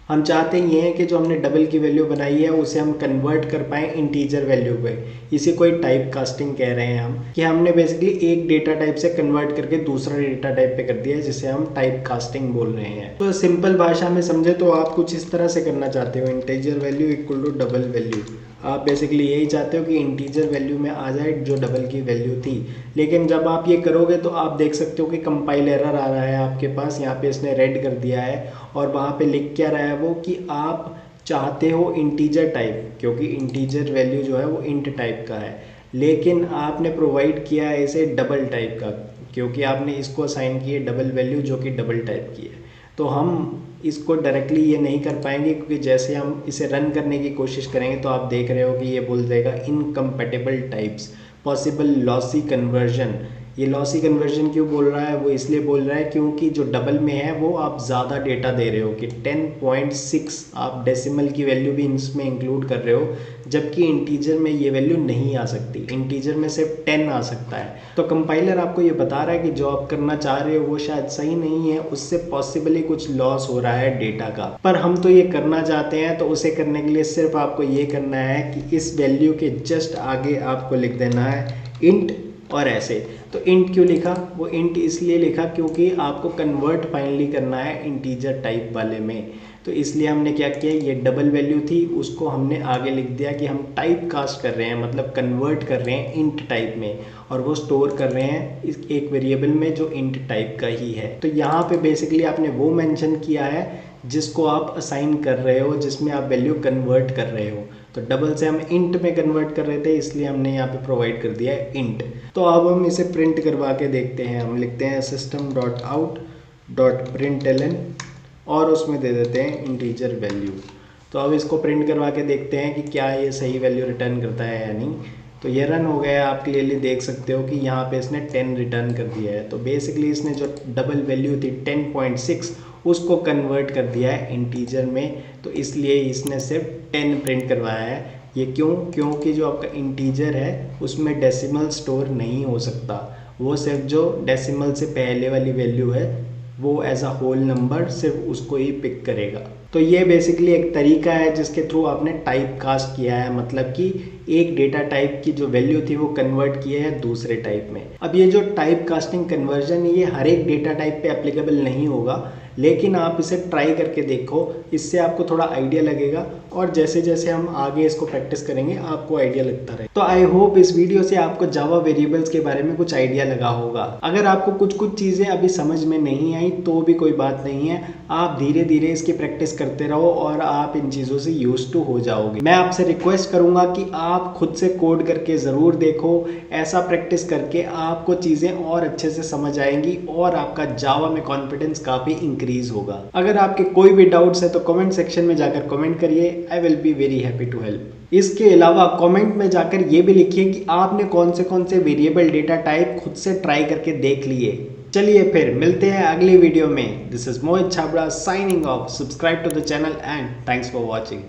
हम चाहते ये हैं कि जो हमने डबल की वैल्यू बनाई है उसे हम कन्वर्ट कर पाएँ इंटीजर वैल्यू पे। इसी को एक टाइप कास्टिंग कह रहे हैं हम, कि हमने बेसिकली एक डेटा टाइप से कन्वर्ट करके दूसरा डेटा टाइप पे कर दिया है, जिसे हम टाइप कास्टिंग बोल रहे हैं। तो सिंपल भाषा में समझे तो आप कुछ इस तरह से करना चाहते हो, integer value equal to double value. आप बेसिकली यही चाहते हो कि इंटीजर वैल्यू में आ जाए जो डबल की वैल्यू थी। लेकिन जब आप ये करोगे तो आप देख सकते हो कि कंपाइल एरर आ रहा है आपके पास। यहाँ पे इसने रेड कर दिया है और वहाँ पे लिख क्या रहा है वो कि आप चाहते हो इंटीजर टाइप, क्योंकि इंटीजर वैल्यू जो है वो इंट टाइप का है, लेकिन आपने प्रोवाइड किया है इसे डबल टाइप का, क्योंकि आपने इसको असाइन की है डबल वैल्यू जो कि डबल टाइप की है। तो हम इसको डायरेक्टली ये नहीं कर पाएंगे, क्योंकि जैसे हम इसे रन करने की कोशिश करेंगे तो आप देख रहे हो कि ये बोल देगा incompatible types, possible lossy conversion, ये लॉसी कन्वर्जन क्यों बोल रहा है, वो इसलिए बोल रहा है क्योंकि जो डबल में है वो आप ज़्यादा डेटा दे रहे हो कि 10.6 आप डेसिमल की वैल्यू भी इसमें इंक्लूड कर रहे हो, जबकि इंटीजर में ये वैल्यू नहीं आ सकती, इंटीजर में सिर्फ 10 आ सकता है। तो कंपाइलर आपको ये बता रहा है कि जो आप करना चाह रहे हो वो शायद सही नहीं है, उससे पॉसिबली कुछ लॉस हो रहा है डेटा का, पर हम तो ये करना चाहते हैं। तो उसे करने के लिए सिर्फ आपको ये करना है कि इस वैल्यू के जस्ट आगे आपको लिख देना है इंट, और ऐसे। तो इंट क्यों लिखा, वो इंट इसलिए लिखा क्योंकि आपको कन्वर्ट फाइनली करना है इंटीजर टाइप वाले में। तो इसलिए हमने क्या किया, ये डबल वैल्यू थी उसको हमने आगे लिख दिया कि हम टाइप कास्ट कर रहे हैं, मतलब कन्वर्ट कर रहे हैं इंट टाइप में, और वो स्टोर कर रहे हैं इस एक वेरिएबल में जो इंट टाइप का ही है। तो यहाँ पे बेसिकली आपने वो मेंशन किया है जिसको आप असाइन कर रहे हो, जिसमें आप वैल्यू कन्वर्ट कर रहे हो। तो डबल से हम इंट में कन्वर्ट कर रहे थे, इसलिए हमने यहाँ पे प्रोवाइड कर दिया है इंट। तो अब हम इसे प्रिंट करवा के देखते हैं। हम लिखते हैं system.out.println और उसमें दे देते हैं इंटीजर वैल्यू। तो अब इसको प्रिंट करवा के देखते हैं कि क्या ये सही वैल्यू रिटर्न करता है या नहीं। तो ये रन हो गया, आप क्लियरली देख सकते हो कि यहाँ पे इसने 10 रिटर्न कर दिया है। तो बेसिकली इसने जो डबल वैल्यू थी 10.6 उसको कन्वर्ट कर दिया है इंटीजर में, तो इसलिए इसने सिर्फ 10 प्रिंट करवाया है। ये क्यों, क्योंकि जो आपका इंटीजर है उसमें डेसिमल स्टोर नहीं हो सकता, वो सिर्फ जो डेसिमल से पहले वाली वैल्यू है वो एज अ होल नंबर सिर्फ उसको ही पिक करेगा। तो ये बेसिकली एक तरीका है जिसके थ्रू आपने टाइप कास्ट किया है, मतलब कि एक डेटा टाइप की जो वैल्यू थी वो कन्वर्ट किया है दूसरे टाइप में। अब ये जो टाइप कास्टिंग कन्वर्जन ये हर एक डेटा टाइप पे एप्लीकेबल नहीं होगा, लेकिन आप इसे ट्राई करके देखो, इससे आपको थोड़ा आइडिया लगेगा, और जैसे जैसे हम आगे इसको प्रैक्टिस करेंगे आपको आइडिया लगता रहे। तो आई होप इस वीडियो से आपको जावा वेरिएबल्स के बारे में कुछ आइडिया लगा होगा। अगर आपको कुछ चीज़ें अभी समझ में नहीं आई तो भी कोई बात नहीं है, आप धीरे धीरे इसकी प्रैक्टिस करते रहो और आप इन चीज़ों से यूज्ड टू हो जाओगे। मैं आपसे रिक्वेस्ट करूंगा कि आप खुद से कोड करके ज़रूर देखो, ऐसा प्रैक्टिस करके आपको चीज़ें और अच्छे से समझ आएंगी और आपका जावा में कॉन्फिडेंस काफ़ी इंक्रीज होगा। अगर आपके कोई भी डाउट्स है तो कमेंट सेक्शन में जाकर कमेंट करिए, I will be very happy to help. इसके अलावा कमेंट में जाकर ये भी लिखिए कि आपने कौन से वेरिएबल डेटा टाइप खुद से ट्राई करके देख लिए। चलिए फिर मिलते हैं अगली वीडियो में। This is Mohit Chhabra signing off. Subscribe to the channel and thanks for watching.